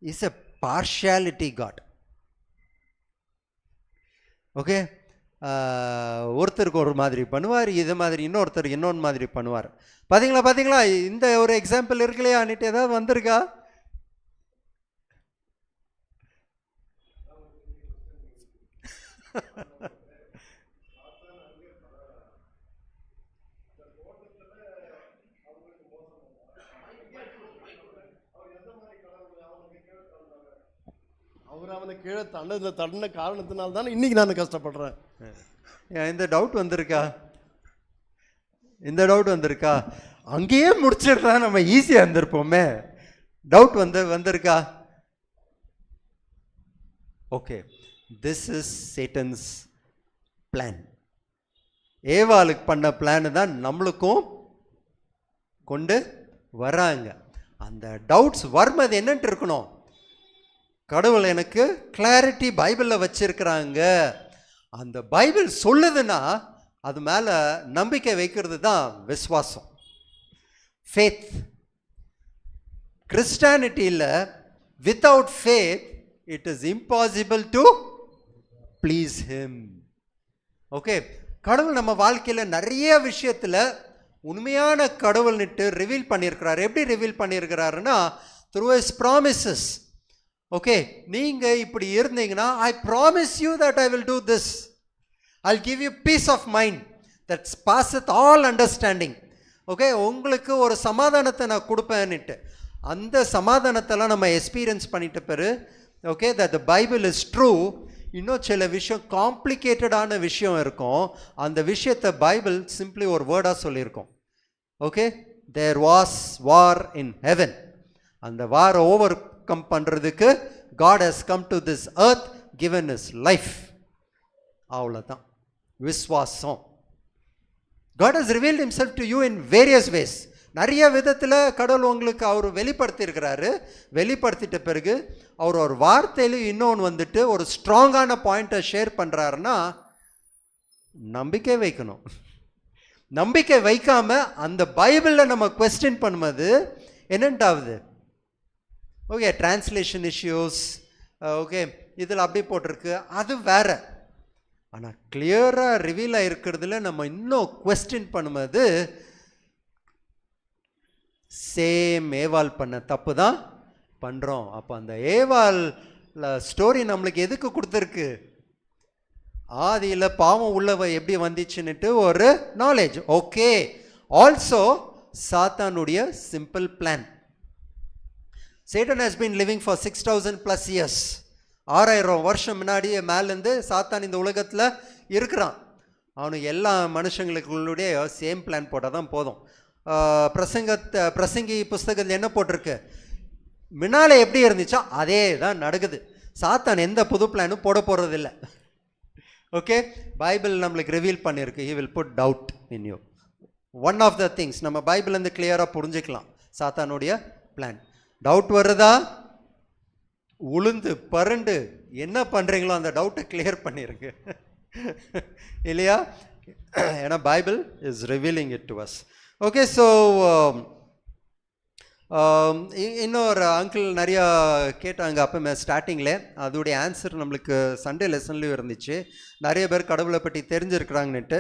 Is a partiality God. Okay, ஒருத்தருக்கு ஒரு மாதிரி பண்ணுவார், இது மாதிரி இன்னொருத்தருக்கு இன்னொன்று மாதிரி பண்ணுவார். பார்த்தீங்களா இந்த ஒரு எக்ஸாம்பிள் இருக்குல்லையான்னுட்டு ஏதாவது வந்திருக்கா? அவர் அவனை கீழே தண்ண காரணத்தினால தானே இன்னைக்கு நான் கஷ்டப்படுறேன். இந்த டவுட் வந்திருக்கா? அங்கேயே முடிச்சிருந்தா நம்ம ஈஸியாக இருந்திருப்போமே. டவுட் வந்திருக்கா? Okay, this is Satan's plan. ஏவாளுக்கு பண்ண பிளான் தான் நம்மளுக்கும் கொண்டு வராங்க. அந்த டவுட்ஸ் வரும்போது என்னன்ட்டு இருக்கணும்? கடவுள் எனக்கு கிளாரிட்டி பைபிளில் வச்சிருக்கிறாங்க, அந்த பைபிள் சொல்லுதுன்னா அது மேலே நம்பிக்கை வைக்கிறது தான் விசுவாசம், ஃபேத். கிறிஸ்டானிட்டியில் without faith it is impossible to please him. Okay, கடவுள் நம்ம வாழ்க்கையில் நிறைய விஷயத்தில் உண்மையான கடவுள்னுட்டு ரிவீல் பண்ணியிருக்கிறார். எப்படி ரிவீல் பண்ணியிருக்கிறாருன்னா த்ரூ ஹிஸ் ப்ராமிசஸ். ஓகே, நீங்கள் இப்படி இருந்தீங்கன்னா I promise you that I will do this, I'll give you peace of mind that passeth all understanding. Okay, உங்களுக்கு ஒரு சமாதானத்தை நான் கொடுப்பேன்னுட்டு அந்த சமாதானத்தெல்லாம் நம்ம எக்ஸ்பீரியன்ஸ் பண்ணிட்ட பிறகு okay that the Bible is true. இன்னும் சில விஷயம் காம்ப்ளிகேட்டடான விஷயம் இருக்கும், அந்த விஷயத்தை பைபிள் சிம்பிளி ஒரு வேர்டாக சொல்லியிருக்கோம். Okay, there was war in heaven. அந்த வாரை ஓவர் கம் பண்ணுறதுக்கு God has come to this earth, given his life. அவ்வளோதான் விஸ்வாசம். God has revealed himself to you in various ways. நிறைய விதத்தில் கடவுள் உங்களுக்கு அவர் வெளிப்படுத்திட்ட பிறகு அவர் ஒரு வார்த்தையிலும் இன்னொன்று வந்துட்டு ஒரு ஸ்ட்ராங்கான பாயிண்ட்டை ஷேர் பண்ணுறாருன்னா நம்பிக்கை வைக்கணும். நம்பிக்கை வைக்காம அந்த பைபிளில் நம்ம குவெஸ்டின் பண்ணும்போது என்னென்ட்டாகுது? ஓகே, டிரான்ஸ்லேஷன் இஷ்யூஸ், ஓகே இதில் அப்படி போட்டிருக்கு, அது வேற. ஆனால் கிளியராக ரிவீல் ஆகிருக்கிறதுல நம்ம இன்னும் கொஸ்டின் பண்ணும்போது சேம் ஏவாள் பண்ண தப்பு தான் பண்ணுறோம். அப்போ அந்த ஏவாள் ஸ்டோரி நம்மளுக்கு எதுக்கு கொடுத்துருக்கு? ஆதியில் பாவம் உள்ளவ எப்படி வந்துச்சுன்னுட்டு ஒரு நாலேஜ். ஓகே, ஆல்சோ சாத்தானுடைய simple plan. Satan has been living for 6000+ years. 6000 வருஷம் முன்னாடியே மேலேருந்து சாத்தான் இந்த உலகத்தில் இருக்கிறான். அவனுக்கு எல்லா மனுஷங்களுக்குள்ளுடைய சேம் பிளான் போட்டால் தான் போதும். பிரசங்கி புஸ்தகத்தில் என்ன போட்டிருக்கு? முன்னாலே எப்படி இருந்துச்சோ அதே தான் நடக்குது. சாத்தான் எந்த புது பிளானும் போட போகிறதில்ல. ஓகே, பைபிள் நம்மளுக்கு ரிவீல் பண்ணியிருக்கு. He will put doubt in you. One of the things நம்ம பைபிள்லேருந்து கிளியராக புரிஞ்சுக்கலாம் சாத்தானுடைய பிளான். டவுட் வருதா? உளுந்து பரண்டு என்ன பண்ணுறீங்களோ அந்த டவுட்டை கிளியர் பண்ணிடுங்க இல்லையா? ஏன்னா Bible is revealing it to us. Okay, so இன்னொரு அங்கிள் நிறையா கேட்டாங்க அப்போ ஸ்டார்டிங்கில். அதோடைய ஆன்சர் நம்மளுக்கு சண்டே லெசன்லேயும் இருந்துச்சு. நிறைய பேர் கடவுளை பற்றி தெரிஞ்சிருக்கிறாங்கன்னுட்டு.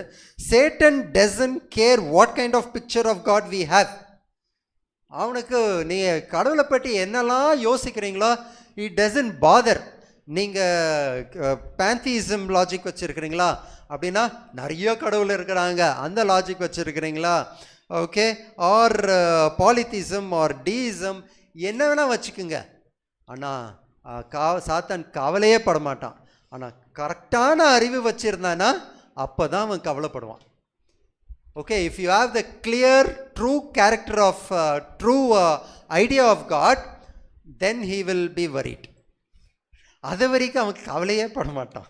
Satan doesn't care what kind of picture of God we have. அவனுக்கு நீங்கள் கடவுளை பற்றி என்னெல்லாம் யோசிக்கிறீங்களோ இட் டசன்ட் பாதர். நீங்கள் பேந்தியிசம் லாஜிக் வச்சுருக்கிறீங்களா அப்படின்னா நிறைய கடவுள் இருக்கிறாங்க அந்த லாஜிக் வச்சுருக்கிறீங்களா? Okay, or polytheism or deism என்ன வேணால் வச்சுக்குங்க. ஆனால் சாத்தான் கவலையே படமாட்டான். ஆனால் கரெக்டான அறிவு வச்சுருந்தானா அப்போ தான் அவன் கவலைப்படுவான். Okay, if you have the clear true character of true idea of God then he will be worried. அது வரைக்கும் அவன் கவலையே படமாட்டான்.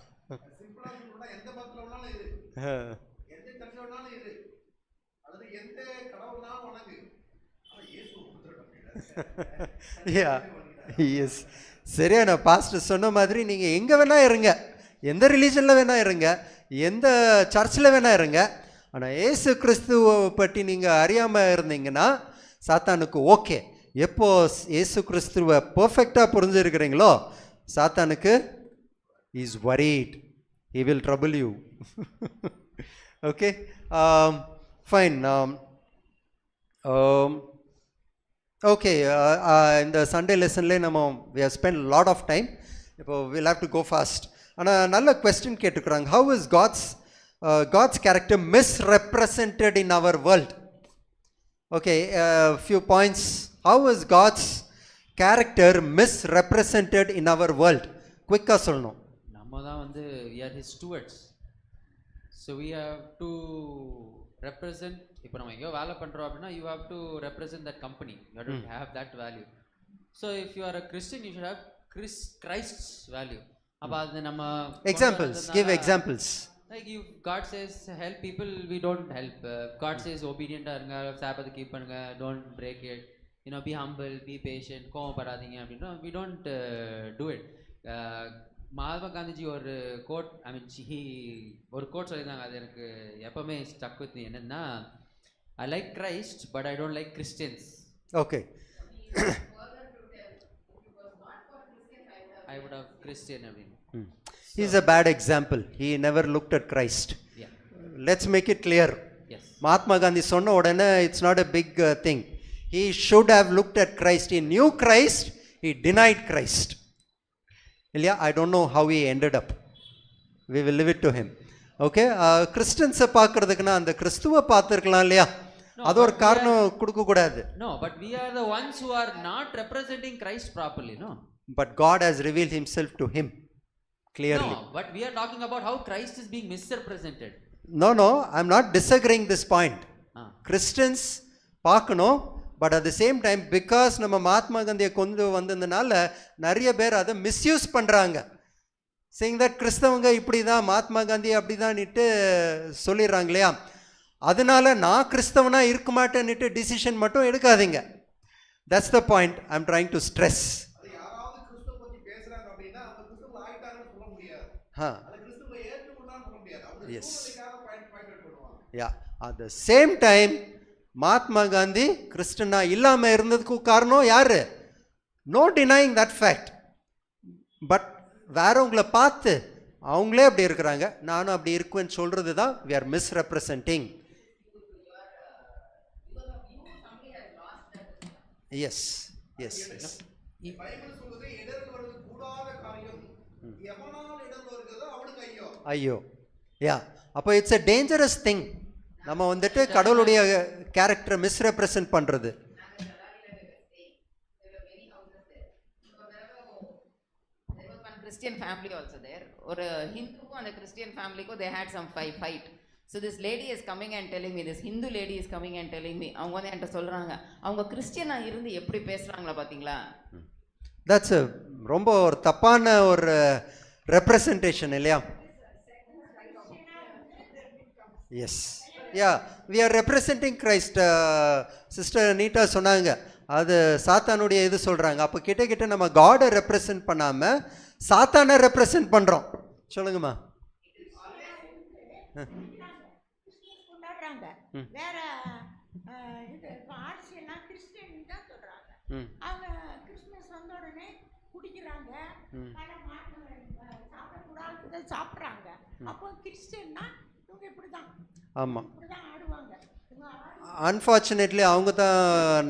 எஸ், சரியான பாஸ்டர் சொன்ன மாதிரி நீங்கள் எங்கே வேணால் இருங்க, எந்த ரிலீஜனில் வேணால் இருங்க, எந்த சர்ச்சில் வேணால் இருங்க. ஆனால் ஏசு கிறிஸ்துவை பற்றி நீங்கள் அறியாமல் இருந்தீங்கன்னா சாத்தானுக்கு ஓகே. எப்போ ஏசு கிறிஸ்துவை பர்ஃபெக்டாக புரிஞ்சுருக்கிறீங்களோ சாத்தானுக்கு is worried, he will trouble you. Okay, fine. Okay, in the Sunday lesson we have spent a lot of time. We'll have to go fast. ஆனால் நல்ல கொஸ்டின் கேட்டுக்கிறாங்க. How is God's character misrepresented in our world? Okay, few points. How is God's character misrepresented in our world? Quick-ஆ சொல்லணும். நம்ம தான் வந்து we are his stewards. So we have to represent. இப்போ நம்ம எங்கேயோ வேலை பண்ணுறோம் அப்படின்னா you have to represent that company. You have to have that value. So if you are a Christian, you should have Christ's value. அப்போ அது நம்ம examples, give examples. Like if God says help people, we don't help. God says obedient இருங்க, Sabbath keep பண்ணுங்க, don't break it, you know, be humble, be patient, கோவப்படாதீங்க அப்படின்னா we don't do it. Mahatma Gandhiji ஒரு code, ஐ மீன் ஒரு code சொல்லியிருந்தாங்க, அது எனக்கு எப்பவுமே ஸ்டக் வித் மீ. என்னன்னா, I like Christ but I don't like Christians. Okay, I would have Christian அப்படின்னு. He is a bad example. He never looked at Christ. Yeah. Let's make it clear. Yes. Mahatma Gandhi சொன்ன உடனே it's not a big thing. He should have looked at Christ. He knew Christ. He denied Christ. இல்லையா? I don't know how he ended up. We will leave it to him. Okay, கிறிஸ்டியன்ஸை பார்க்கறதுக்குன்னா அந்த கிறிஸ்துவை பார்த்துருக்கலாம் இல்லையா? அது ஒரு காரணம் கொடுக்கக்கூடாது. No, but we are the ones who are not representing Christ properly, no? But God has revealed himself to him clearly. No, but we are talking about how Christ is being misrepresented. No, I'm not disagreeing this point. Christians பார்க்கணும், but at the same time because நம்ம மகாத்மா காந்தியை கொண்டு வந்ததுனால நிறைய பேர் அதை misuse பண்ணுறாங்க. saying that கிறிஸ்தவங்க இப்படி தான், மகாத்மா காந்தி அப்படி தான்னுட்டு சொல்லிடுறாங்க இல்லையா? அதனால நான் கிறிஸ்தவனாக இருக்க மாட்டேன்னுட்டு டிசிஷன் மட்டும் எடுக்காதீங்க. That's the point I am trying to stress. Yes, yeah, at the same time Mahatma Gandhi கிறிஸ்டனா இல்லாமல் இருந்ததுக்கு காரணம் யாரு? No denying that fact. But வேறவங்கள பார்த்து அவங்களே அப்படி இருக்கிறாங்க, நானும் அப்படி இருக்குவேன்னு சொல்கிறது தான் we are misrepresenting. Yes yes yes ஐயோ யா. அப்போ இட்ஸ் a dangerous thing. நம்ம வந்துட்டு கடவுளுடைய கேரக்டரை மிஸ்ரெப்ரசன்ட் பண்ணுறது. Christian family also there. Or Hindu and a Christian family, they had some fight. So this lady is coming and telling me, this Hindu lady is coming and telling me, அவங்க வந்து என்கிட்ட சொல்றாங்க, அவங்க கிறிஸ்டியனா இருந்து எப்படி பேசுறாங்களா பாத்தீங்களா. தட்ஸ் ரொம்ப ஒரு தப்பான ஒரு ரெப்ரசன்டேஷன் இல்லையா? Yes yeah, we are representing Christ. Sister நீட்டா சொன்னாங்க, அது சாத்தானுடைய இது சொல்கிறாங்க. அப்போ கிட்ட நம்ம காடை ரெப்ரசன்ட் பண்ணாமல் சாத்தானை ரெப்ரசன்ட் பண்ணுறோம். சொல்லுங்கம்மா. கொண்டாடுறாங்க வேற இது ஆர்சியெல்லாம் கிறிஸ்டியன் தான் சொல்கிறாங்க. அவங்க கிறிஸ்மஸ் வந்த உடனே குடிக்கிறாங்க, சாப்பிடக்கூடாது சாப்பிட்றாங்க. அப்போ கிறிஸ்டியன்னா இவங்க இப்படி தான், ஆமாம், இப்படி தான் ஆடுவாங்க. அன்ஃபார்ச்சுனேட்லி அவங்க தான்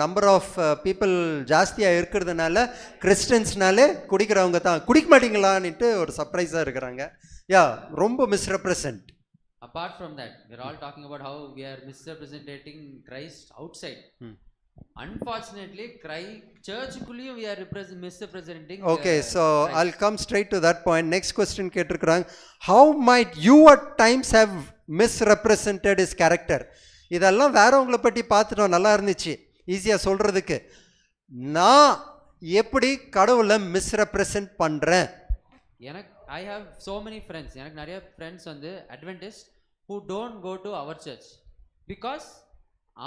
நம்பர் ஆஃப் பீப்புள் ஜாஸ்தியாக இருக்கிறதுனால கிறிஸ்டியன்ஸ்னாலே குடிக்கிறவங்க தான். குடிக்க மாட்டீங்களான்னுட்டு ஒரு சர்ப்ரைஸாக இருக்கிறாங்க. யா, ரொம்ப misrepresent. Apart from that, we're all talking about how we are misrepresenting Christ outside. Unfortunately, church-குள்ளேயும் we are misrepresenting. Okay, so Christ. I'll come straight to that point. Next question கேட்டிருக்கிறாங்க, how might you at times have misrepresented his character? இதெல்லாம் வேறவங்களை பற்றி பார்த்துட்டோம், நல்லா இருந்துச்சு ஈஸியாக சொல்கிறதுக்கு. நான் எப்படி கடவுளை மிஸ்ரெப்ரசன்ட் பண்ணுறேன்? எனக்கு I have so many friends. எனக்கு நிறைய ஃப்ரெண்ட்ஸ் வந்து Adventist who don't go to our church because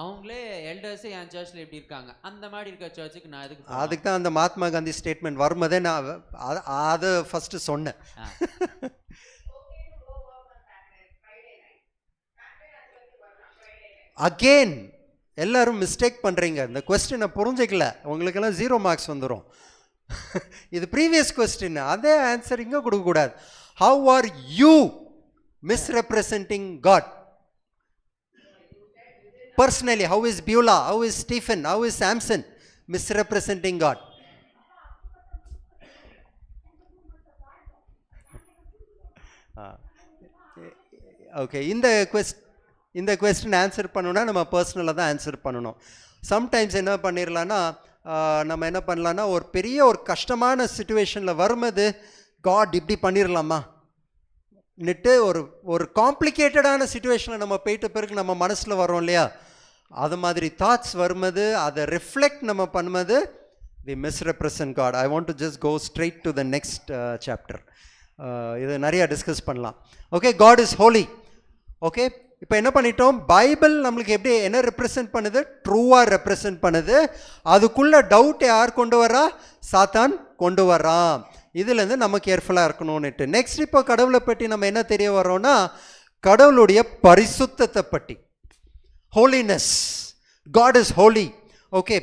அவங்களே எல்டர்ஸே என் சர்ச்சில் எப்படி இருக்காங்க, அந்த மாதிரி இருக்க சர்ச்சுக்கு நான் அதுக்கு தான் அந்த மகாத்மா காந்தி ஸ்டேட்மெண்ட் வரும்போதே நான் அதை ஃபஸ்ட்டு சொன்னேன். அகெயின் எல்லாரும் மிஸ்டேக் பண்ணுறீங்க, இந்த கொஸ்டினை புரிஞ்சிக்கல, உங்களுக்கெல்லாம் 0 மார்க்ஸ் வந்துடும். இது ப்ரீவியஸ் கொஸ்டின், அதே ஆன்சர் இங்கே கொடுக்கக்கூடாது. How are you misrepresenting God personally? How is Beulah, how is Stephen, how is Samson misrepresenting God? Okay, இந்த கொஸ்டின் ஆன்சர் பண்ணணும்னா நம்ம பர்சனலாக தான் ஆன்சர் பண்ணணும். சம்டைம்ஸ் என்ன பண்ணிடலான்னா, நம்ம என்ன பண்ணலான்னா, ஒரு பெரிய ஒரு கஷ்டமான சுச்சுவேஷனில் வரும்போது காட் இப்படி பண்ணிடலாமா நிட்டு ஒரு காம்ப்ளிகேட்டடான சுச்சுவேஷனில் நம்ம போயிட்ட பிறகு நம்ம மனசில் வரோம் இல்லையா, அது மாதிரி தாட்ஸ் வரும்போது அதை ரிஃப்ளெக்ட் நம்ம பண்ணும்போது we misrepresent God. I want to just go straight to the next chapter. இதை நிறையா டிஸ்கஸ் பண்ணலாம். Okay, God is holy. Okay, இப்போ என்ன பண்ணிட்டோம், பைபிள் நம்மளுக்கு எப்படி என்ன ரெப்ரசன்ட் பண்ணுது, ட்ரூவாக ரெப்ரசன்ட் பண்ணுது. அதுக்குள்ள டவுட் யார் கொண்டு வரா, சாத்தான் கொண்டு வரான். இதுலேருந்து நம்ம கேர்ஃபுல்லாக இருக்கணும்னுட்டு. நெக்ஸ்ட் இப்போ கடவுளை பற்றி நம்ம என்ன தெரிய வரோம்னா, கடவுளுடைய பரிசுத்தத்தை பற்றி, holiness. God is holy. Okay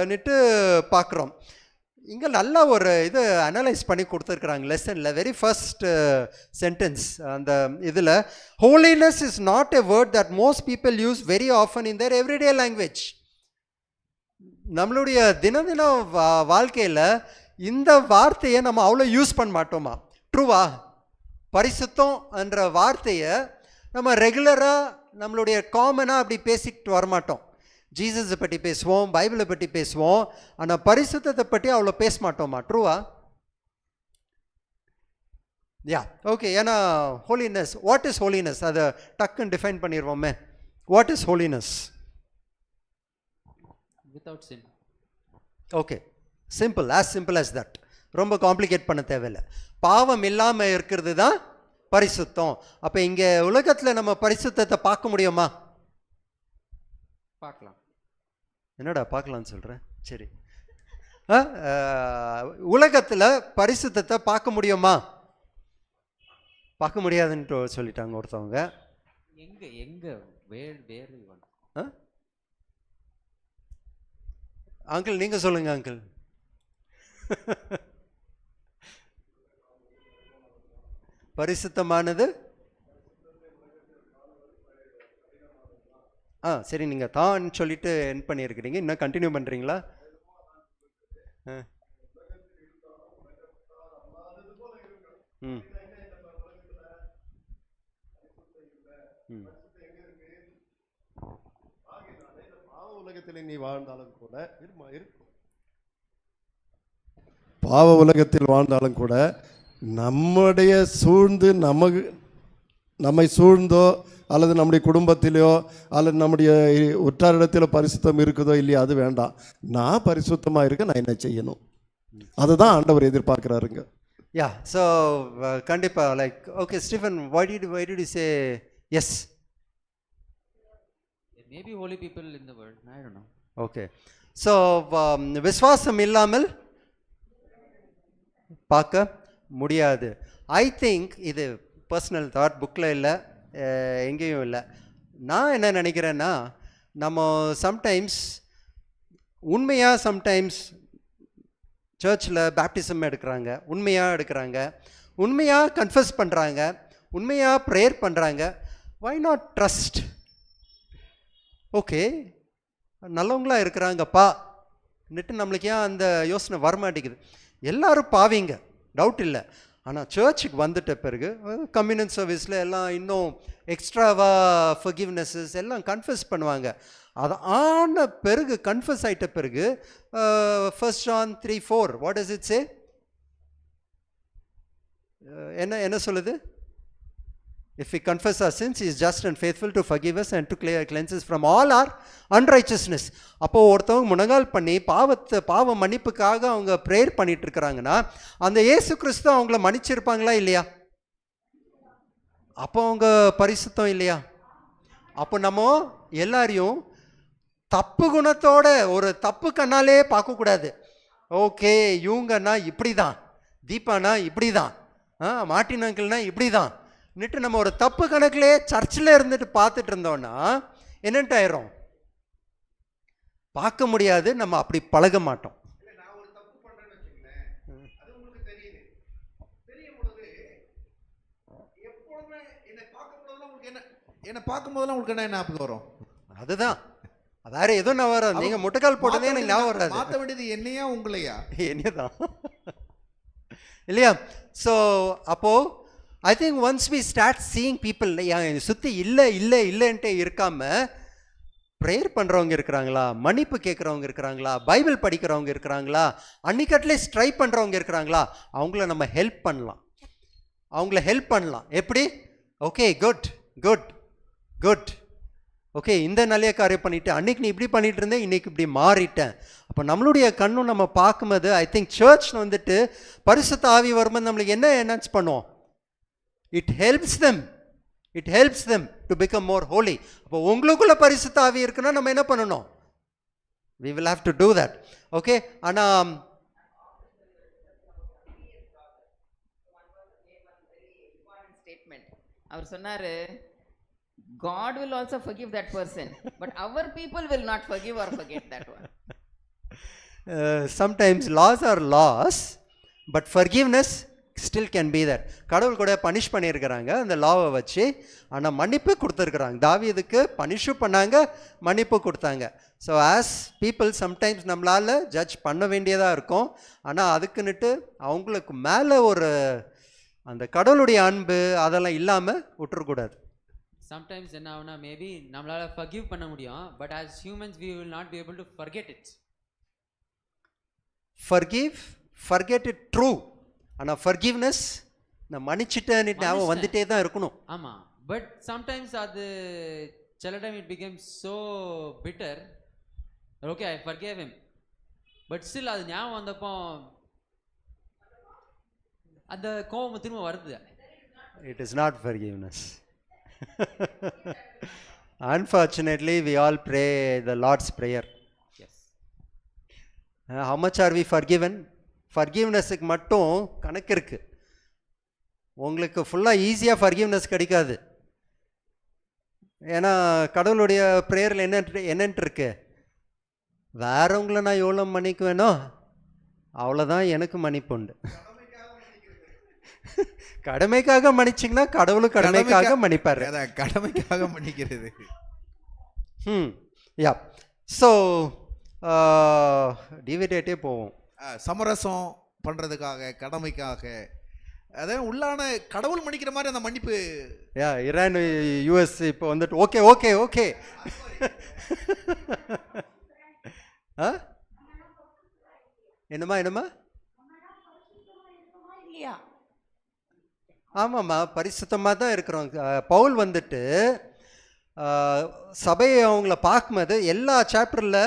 ன்னுட்டு பார்க்குறோம். இங்கே நல்லா ஒரு இது அனலைஸ் பண்ணி கொடுத்துருக்குறாங்க லெசனில். வெரி ஃபர்ஸ்ட் சென்டென்ஸ் அந்த இதில், holiness is not a word that most people use very often in their everyday language. நம்மளுடைய தின வாழ்க்கையில் இந்த வார்த்தையை நம்ம அவ்வளோ யூஸ் பண்ண மாட்டோமா? ட்ரூவா? பரிசுத்தம் என்ற வார்த்தையை நம்ம ரெகுலராக நம்மளுடைய காமனாக அப்படி பேசிக்கிட்டு வரமாட்டோம். ஜீசஸை பற்றி பேசுவோம், பைபிளை பற்றி பேசுவோம், ஆனால் பரிசுத்தத்தை பற்றி அவ்வளோ பேச மாட்டோமா? ட்ரூவா? Yeah, okay. ஏன்னா ஹோலினஸ், வாட் இஸ் ஹோலினஸ், அதை டக்குன்னு டிஃபைன் பண்ணிடுவோமே. What is holiness? Without sin. Okay, simple, as simple as that. ரொம்ப காம்ப்ளிகேட் பண்ண தேவையில்லை. பாவம் இல்லாமல் இருக்கிறது தான் பரிசுத்தம். அப்போ இங்கே உலகத்தில் நம்ம பரிசுத்தத்தை பார்க்க முடியுமா? பார்க்கலாம். என்னடா பார்க்கலான்னு சொல்கிறேன்? சரி, உலகத்தில் பரிசுத்தத்தை பார்க்க முடியுமா? பார்க்க முடியாதுன்ட்டு சொல்லிட்டாங்க ஒருத்தவங்க. எங்க வேறு அங்கிள் நீங்கள் சொல்லுங்க அங்கிள். பரிசுத்தமானது. சரி, நீங்கள் தான் சொல்லிட்டு என் பண்ணியிருக்கிறீங்க, இன்னும் கண்டினியூ பண்ணுறீங்களா? ம் ம் பாவ உலகத்தில் நீ வாழ்ந்தாலும் கூட பாவ உலகத்தில் வாழ்ந்தாலும் கூட நம்முடைய சூழ்ந்து நம்மை சூழ்ந்தோ அல்லது நம்முடைய குடும்பத்திலோ அல்லது நம்முடைய உற்றாரிடத்திலோ பரிசுத்தம் இருக்குதோ இல்லையோ அது வேண்டாம். நான் பரிசுத்தமாக இருக்க நான் என்ன செய்யணும், அதுதான் ஆண்டவர் எதிர்பார்க்குறாருங்க. யா, ஸோ கண்டிப்பாக like okay Stephen, why did you say yes? Maybe holy people in the world, I don't know. Okay, so விசுவாசம் இல்லாமல் பார்க்க முடியாது. ஐ திங்க் இது பர்சனல் தாட், புக்கில் இல்லை, எங்கேயும் இல்லை. நான் என்ன நினைக்கிறேன்னா, நம்ம சம்டைம்ஸ் உண்மையாக சம்டைம்ஸ் சர்ச்சில் பேப்டிசம் எடுக்கிறாங்க, உண்மையாக எடுக்கிறாங்க, உண்மையாக கன்ஃபஸ் பண்ணுறாங்க, உண்மையாக ப்ரேயர் பண்ணுறாங்க. Why not trust? ஓகே, நல்லவங்களா இருக்கிறாங்கப்பா நெட்டு, நம்மளுக்கு ஏன் அந்த யோசனை வரமாட்டேங்குது? எல்லாரும் பாவிங்க, டவுட் இல்லை. ஆனால் சர்ச்சுக்கு வந்துட்ட பிறகு கம்யூனியன் சர்வீஸில் எல்லாம் இன்னும் எக்ஸ்ட்ராவாக ஃபர்கிவ்னஸஸ் எல்லாம் கன்ஃபஸ் பண்ணுவாங்க. அது ஆன பிறகு கன்ஃபஸ் ஆகிட்ட பிறகு 1 John 3:4 வாட் டஸ் இட் சே? என்ன சொல்லுது? If we confess our sins, he is just and faithful to forgive us and to cleanse us from all our unrighteousness. அப்போது ஒருத்தவங்க முனங்கால் பண்ணி பாவ மன்னிப்புக்காக அவங்க ப்ரேயர் பண்ணிட்டு இருக்கிறாங்கன்னா, அந்த இயேசு கிறிஸ்து அவங்கள மன்னிச்சிருப்பாங்களா இல்லையா? அப்போ அவங்க பரிசுத்தம் இல்லையா? அப்போ நம்ம எல்லாரையும் தப்பு குணத்தோட ஒரு தப்பு கண்ணாலே பார்க்கக்கூடாது. ஓகே, இவங்கன்னா இப்படி தான், தீபானா இப்படி தான், மார்ட்டின் அங்கிள்னா இப்படி தான் நிட்டு நம்ம ஒரு தப்பு கணக்கிலே சர்ச்சில் இருந்துட்டு பார்த்துட்டு இருந்தோம்னா என்னட்டு ஆயிரும்? பார்க்க முடியாது, நம்ம அப்படி பழக மாட்டோம். என்ன பார்க்கும்போதெல்லாம் உங்களுக்கு என்ன ஞாபகம் வரும்? அதுதான், வேற எதுவும் நான் வராது. நீங்க முட்டைக்கால் போட்டதே எனக்கு ஞாபகம் வராது. மாற்ற வேண்டியது என்னையா உங்களையா? என்னதான் இல்லையா? ஸோ அப்போ I think once we start seeing people சுற்றி இல்லைன்ட்டே இருக்காம ப்ரேயர் பண்ணுறவங்க இருக்கிறாங்களா, மன்னிப்பு கேட்குறவங்க இருக்கிறாங்களா, பைபிள் படிக்கிறவங்க இருக்கிறாங்களா, அன்னிக்கட்டிலே ட்ரை பண்ணுறவங்க இருக்கிறாங்களா, அவங்கள நம்ம ஹெல்ப் பண்ணலாம். எப்படி? Okay, good good good, okay, இந்த நல்ல காரியம் பண்ணிவிட்டு அன்றைக்கி நீ இப்படி பண்ணிட்டு இருந்தேன், இன்றைக்கி இப்படி மாறிட்டேன். அப்போ நம்மளுடைய கண்ணும் நம்ம பார்க்கும்போது ஐ திங்க் சர்ச் வந்துட்டு பரிசுத்த ஆவி வரும்போது நம்மளுக்கு என்ன என்ஹான்ஸ் பண்ணுவோம்? It helps them to become more holy. அப்போ உங்களுக்குள்ள பரிசுத்த ஆவி இருக்குன்னா நம்ம என்ன பண்ணணும்? We will have to do that. Okay, ஆனால் ஸ்டேட்மெண்ட் அவர் சொன்னாரு, God will also forgive that person, but our people will not forgive or forget that one. Sometimes laws are laws, but forgiveness still can be there. கடவுள் கூட punish பண்ணியிருக்கிறாங்க அந்த லாவை வச்சு, ஆனால் மன்னிப்பு கொடுத்துருக்குறாங்க. தாவீதுக்கு பனிஷும் பண்ணாங்க, மன்னிப்பு கொடுத்தாங்க. ஸோ ஆஸ் பீப்புள் சம்டைம்ஸ் நம்மளால் ஜட்ஜ் பண்ண வேண்டியதாக இருக்கும். ஆனால் அதுக்குன்னுட்டு அவங்களுக்கு மேலே ஒரு அந்த கடவுளுடைய அன்பு அதெல்லாம் இல்லாமல் விட்டுறக்கூடாது. Sometimes என்ன ஆகுனா, மேபி நம்மளால் forgive பண்ண முடியும், but as humans we will not be able to forget it. Forget it true. ஆனால் ஃபர்கிவ்னஸ் நான் மன்னிச்சிட்டேன்னு ஞாபகம் வந்துட்டே தான் இருக்கணும். ஆமாம், பட் சம்டைம்ஸ் அது சில time it became so bitter. Okay, I forgave him, but still அது ஞாபகம் வந்தப்போ அந்த கோபம் திரும்ப வருது. It is not forgiveness. Unfortunately, we all pray the Lord's Prayer. Yes. How much are we forgiven? ஃபர்கிவ்னஸுக்கு மட்டும் கணக்கு இருக்குது. உங்களுக்கு ஃபுல்லாக ஈஸியாக ஃபர்கிவ்னஸ் கிடைக்காது. ஏன்னா கடவுளுடைய ப்ரேயரில் என்னன்ட்டு இருக்கு? வேறவங்கள நான் எவ்வளோ மன்னிக்குவேனோ அவ்வளோதான் எனக்கு மன்னிப்பு உண்டு. கடமைக்காக மன்னிச்சிங்கன்னா கடவுளும் கடமைக்காக மன்னிப்பாரு. அதான் கடமைக்காக மன்னிக்கிறது. யா ஸோ டிவிடேட்டே போவோம். சமரசம் பண்ணுறதுக்காக, கடமைக்காக, அதான் உள்ளான கடவுள் மன்னிக்கிற மாதிரி அந்த மன்னிப்பு. யா ஈரான் யூஎஸ் இப்போ வந்துட்டு ஓகே ஓகே ஓகே என்னம்மா என்னம்மா? இல்லையா? ஆமாம்மா, பரிசுத்தமாக தான் இருக்கிறோம். பவுல் வந்துட்டு சபையை அவங்கள பார்க்கும்போது எல்லா சாப்டரில்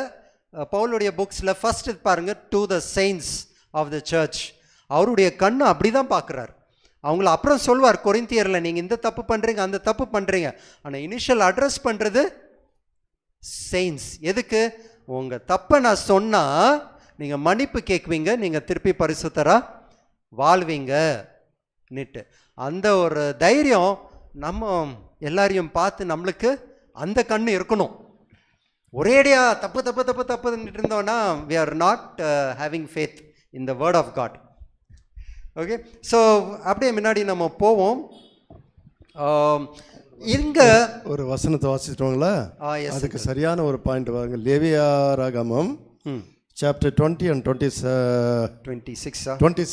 பவுலுடைய புக்ஸில் ஃபர்ஸ்ட் பாருங்க, to the chains of the church. அவருடைய கண்ணு அப்படி தான் பார்க்குறாரு. அவங்கள அப்புறம் சொல்வார் கொரிந்தியரில், நீங்கள் இந்த தப்பு பண்ணுறீங்க அந்த தப்பு பண்ணுறீங்க. ஆனால் இனிஷியல் அட்ரஸ் பண்ணுறது செயின்ஸ். எதுக்கு? உங்கள் தப்பை நான் சொன்னால் நீங்கள் மன்னிப்பு கேட்குவீங்க, நீங்கள் திருப்பி பரிசுத்தராக வாழ்வீங்க நிட்டு. அந்த ஒரு தைரியம் நம்ம எல்லாரையும் பார்த்து நம்மளுக்கு அந்த கண்ணு இருக்கணும். ஒரேடியா தப்பு தப்பு தப்பு தப்புன்னுட்டு இருந்தோன்னா we are not having faith in the word of God. Okay, so அப்படியே முன்னாடி நம்ம போவோம். இங்க ஒரு வசனத்தை வாசிச்சிட்டோங்களா? அதுக்கு சரியான ஒரு பாயிண்ட் வாங்க. லேவியாராகமம் சாப்டர் 20 and 26 20-26.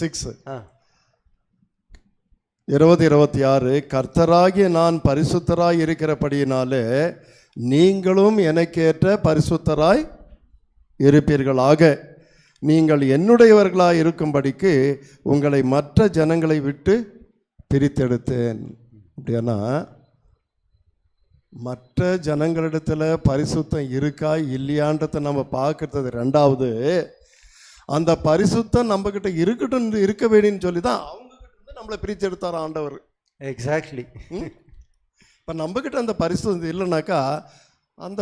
கர்த்தராகிய நான் பரிசுத்தராய் இருக்கிறபடியினாலே நீங்களும் எனக்கேற்ற பரிசுத்தராய் இருப்பீர்களாக. நீங்கள் என்னுடையவர்களாய் இருக்கும்படிக்கு உங்களை மற்ற ஜனங்களை விட்டு பிரித்தெடுத்தேன். அப்படியானா மற்ற ஜனங்களிடத்தில் பரிசுத்தம் இருக்கா இல்லையான்றதை நம்ம பார்க்கறது ரெண்டாவது. அந்த பரிசுத்தம் நம்மக்கிட்ட இருக்கட்டும் இருக்க வேணும்னு சொல்லி தான் அவங்ககிட்ட நம்மளை பிரித்து எடுத்தார் ஆண்டவர். எக்ஸாக்ட்லி. இப்போ நம்மக்கிட்ட அந்த பரிசுத்தம் இல்லைனாக்கா அந்த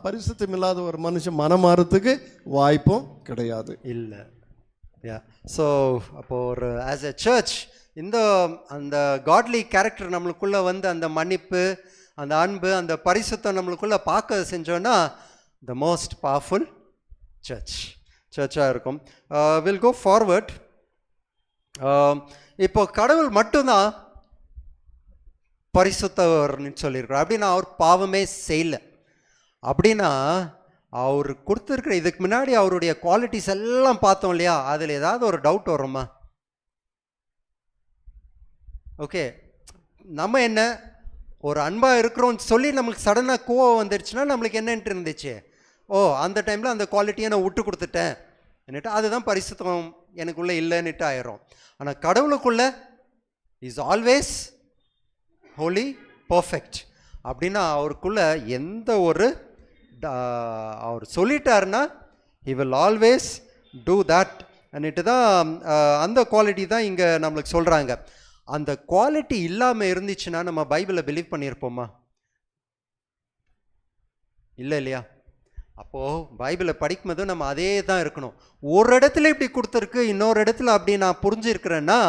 பரிசுத்தம் இல்லாத ஒரு மனுஷன் மனமாறத்துக்கு வாய்ப்பும் கிடையாது. இல்லை. யா ஸோ அப்போ ஒரு ஆஸ் எ சர்ச் இந்த அந்த காட்லி கேரக்டர் நம்மளுக்குள்ளே வந்து அந்த மன்னிப்பு, அந்த அன்பு, அந்த பரிசுத்தம் நம்மளுக்குள்ளே பார்க்க செஞ்சோன்னா த மோஸ்ட் பவர்ஃபுல் சர்ச்சாக இருக்கும். Will go forward. இப்போ கடவுள் மட்டும்தான் பரிசுத்தவர்னு சொல்லியிருக்கிறார். அப்படின்னா அவர் பாவமே செய்யலை. அப்படின்னா அவர் கொடுத்துருக்குற இதுக்கு முன்னாடி அவருடைய குவாலிட்டிஸ் எல்லாம் பார்த்தோம் இல்லையா? அதில் ஏதாவது ஒரு டவுட் வருமா? ஓகே, நம்ம என்ன ஒரு அன்பாக இருக்கிறோம்னு சொல்லி நம்மளுக்கு சடனாக கோவம் வந்துருச்சுன்னா நம்மளுக்கு என்னன்ட்டு இருந்துச்சு? ஓ, அந்த டைமில் அந்த குவாலிட்டியை நான் விட்டு கொடுத்துட்டேன் என்னட்டு, அதுதான் பரிசுத்தம் எனக்குள்ளே இல்லைன்னுட்டு ஆயிரும். ஆனால் கடவுளுக்குள்ளே இஸ் ஆல்வேஸ் ஹோலி பர்ஃபெக்ட். அப்படின்னா அவருக்குள்ள எந்த ஒரு அவர் சொல்லிட்டாருன்னா he will always do that அன்னிட்டு தான் அந்த குவாலிட்டி தான் இங்கே நம்மளுக்கு சொல்கிறாங்க. அந்த குவாலிட்டி இல்லாமல் இருந்துச்சுன்னா நம்ம பைபிளை பிலீவ் பண்ணியிருப்போமா? இல்லை இல்லையா? அப்போது பைபிளை படிக்கும்போது நம்ம அதே தான் இருக்கணும். ஒரு இடத்துல இப்படி கொடுத்துருக்கு, இன்னொரு இடத்துல அப்படி நான் புரிஞ்சிருக்கிறேன்னா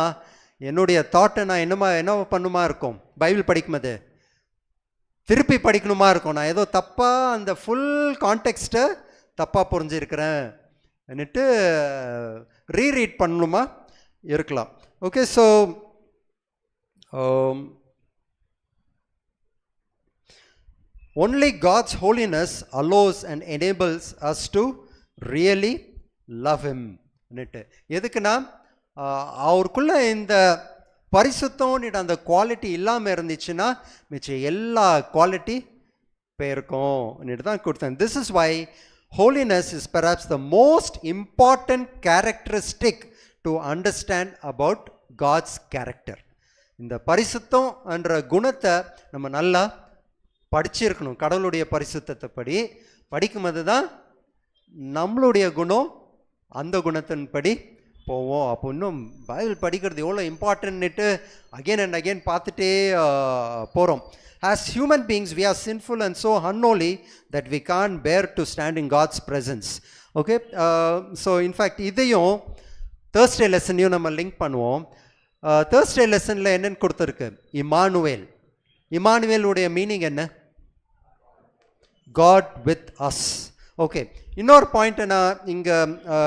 என்னுடைய தாட்டை நான் என்ன பண்ணுமா இருக்கும்? பைபிள் படிக்கும்போது திருப்பி படிக்கணுமா இருக்கும். நான் ஏதோ தப்பாக அந்த ஃபுல் கான்டெக்ஸ்ட்டை தப்பாக புரிஞ்சிருக்கிறேன் என்னட்டு ரீரீட் பண்ணணுமா இருக்கலாம். Okay, so only God's holiness allows and enables us to really love him. எதுக்குன்னா அவருக்குள்ள இந்த பரிசுத்தம் அந்த குவாலிட்டி இல்லாமல் இருந்துச்சுன்னா மிச்சம் எல்லா குவாலிட்டி போயிருக்கும் தான் கொடுத்தேன். This is why holiness is perhaps the most important characteristic to understand about God's character. இந்த பரிசுத்தம் என்ற குணத்தை நம்ம நல்லா படிச்சிருக்கணும். கடவுளுடைய பரிசுத்தத்தை படிக்கும்போது தான் நம்மளுடைய குணம் அந்த குணத்தின்படி போவோம். அப்போ இன்னும் பைபிள் படிக்கிறது எவ்வளோ இம்பார்ட்டன்ட்டு அகெயின் அண்ட் அகெயின் பார்த்துட்டே போகிறோம். As human beings, we are sinful and so unholy that we can't bear to stand in God's presence. Okay, so in fact இதையும் Thursday lesson-ஐயும் நம்ம லிங்க் பண்ணுவோம். Thursday lesson-ல என்னன்னு கொடுத்துருக்கு? இமானுவேல். இமானுவேலுடைய மீனிங் என்ன? God with us. Okay, இன்னொரு பாயிண்ட்டை நான் இங்கே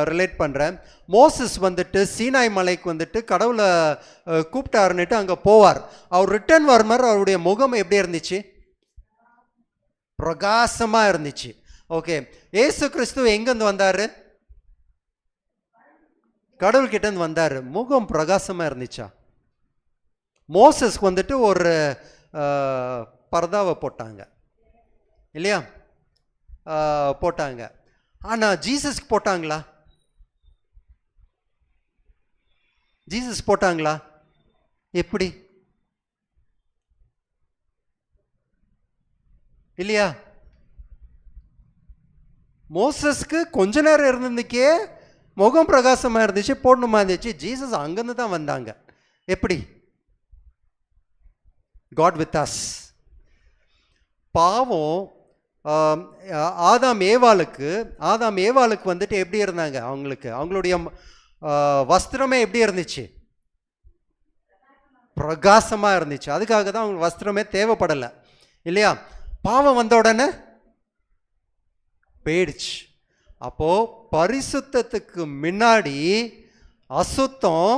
ரிலேட் பண்ணுறேன். மோசஸ் வந்துட்டு சீனாய் மலைக்கு வந்துட்டு கடவுளை கூப்பிட்டாருன்னுட்டு அங்கே போவார். அவர் ரிட்டர்ன் வருமாறு அவருடைய முகம் எப்படி இருந்துச்சு? பிரகாசமாக இருந்துச்சு. ஓகே, ஏசு கிறிஸ்து எங்கேருந்து வந்தார்? கடவுள்கிட்டேருந்து வந்தார். முகம் பிரகாசமாக இருந்துச்சா? மோசஸ்க்கு வந்துட்டு ஒரு பர்தாவை போட்டாங்க இல்லையா? போட்டாங்க. ஆனால் ஜீசஸ்க்கு போட்டாங்களா? ஜீசஸ் போட்டாங்களா? எப்படி? இல்லையா? மோசஸ்க்கு கொஞ்ச நேரம் இருந்ததுக்கே முகம் பிரகாசமாக இருந்துச்சு, போடணுமா இருந்துச்சு. ஜீசஸ் அங்கேருந்து தான் வந்தாங்க. எப்படி? God with us. பாவம் ஆதாம் ஏவாளுக்கு வந்துட்டு எப்படி இருந்தாங்க? அவங்களுடைய வஸ்திரமே எப்படி இருந்துச்சு? பிரகாசமாக இருந்துச்சு. அதுக்காக தான் அவங்களுக்கு வஸ்திரமே தேவைப்படலை இல்லையா? பாவம் வந்த உடனே போயிடுச்சு. அப்போ பரிசுத்தத்துக்கு முன்னாடி அசுத்தம்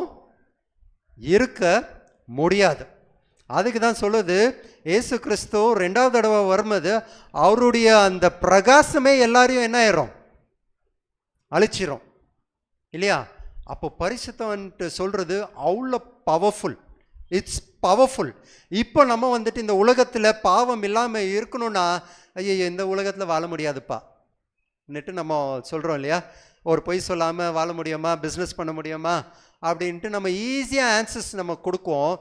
இருக்க முடியாது. அதுக்கு தான் சொல்லுது, ஏசு கிறிஸ்து 2வது தடவை வரும்போது அவருடைய அந்த பிரகாசமே எல்லாரையும் என்ன ஆயிரும்? அழிச்சிரும் இல்லையா? அப்போ பரிசுத்தம்ன்ட்டு சொல்கிறது அவ்வளோ பவர்ஃபுல். It's powerful. இப்போ நம்ம வந்துட்டு இந்த உலகத்தில் பாவம் இல்லாமல் இருக்கணும்னா, ஐயோ இந்த உலகத்தில் வாழ முடியாதுப்பா ன்னுட்டு நம்ம சொல்கிறோம் இல்லையா? ஒரு பொய் சொல்லாமல் வாழ முடியுமா? பிஸ்னஸ் பண்ண முடியுமா? அப்படின்ட்டு நம்ம ஈஸியாக ஆன்சர்ஸ் நம்ம கொடுக்குவோம்.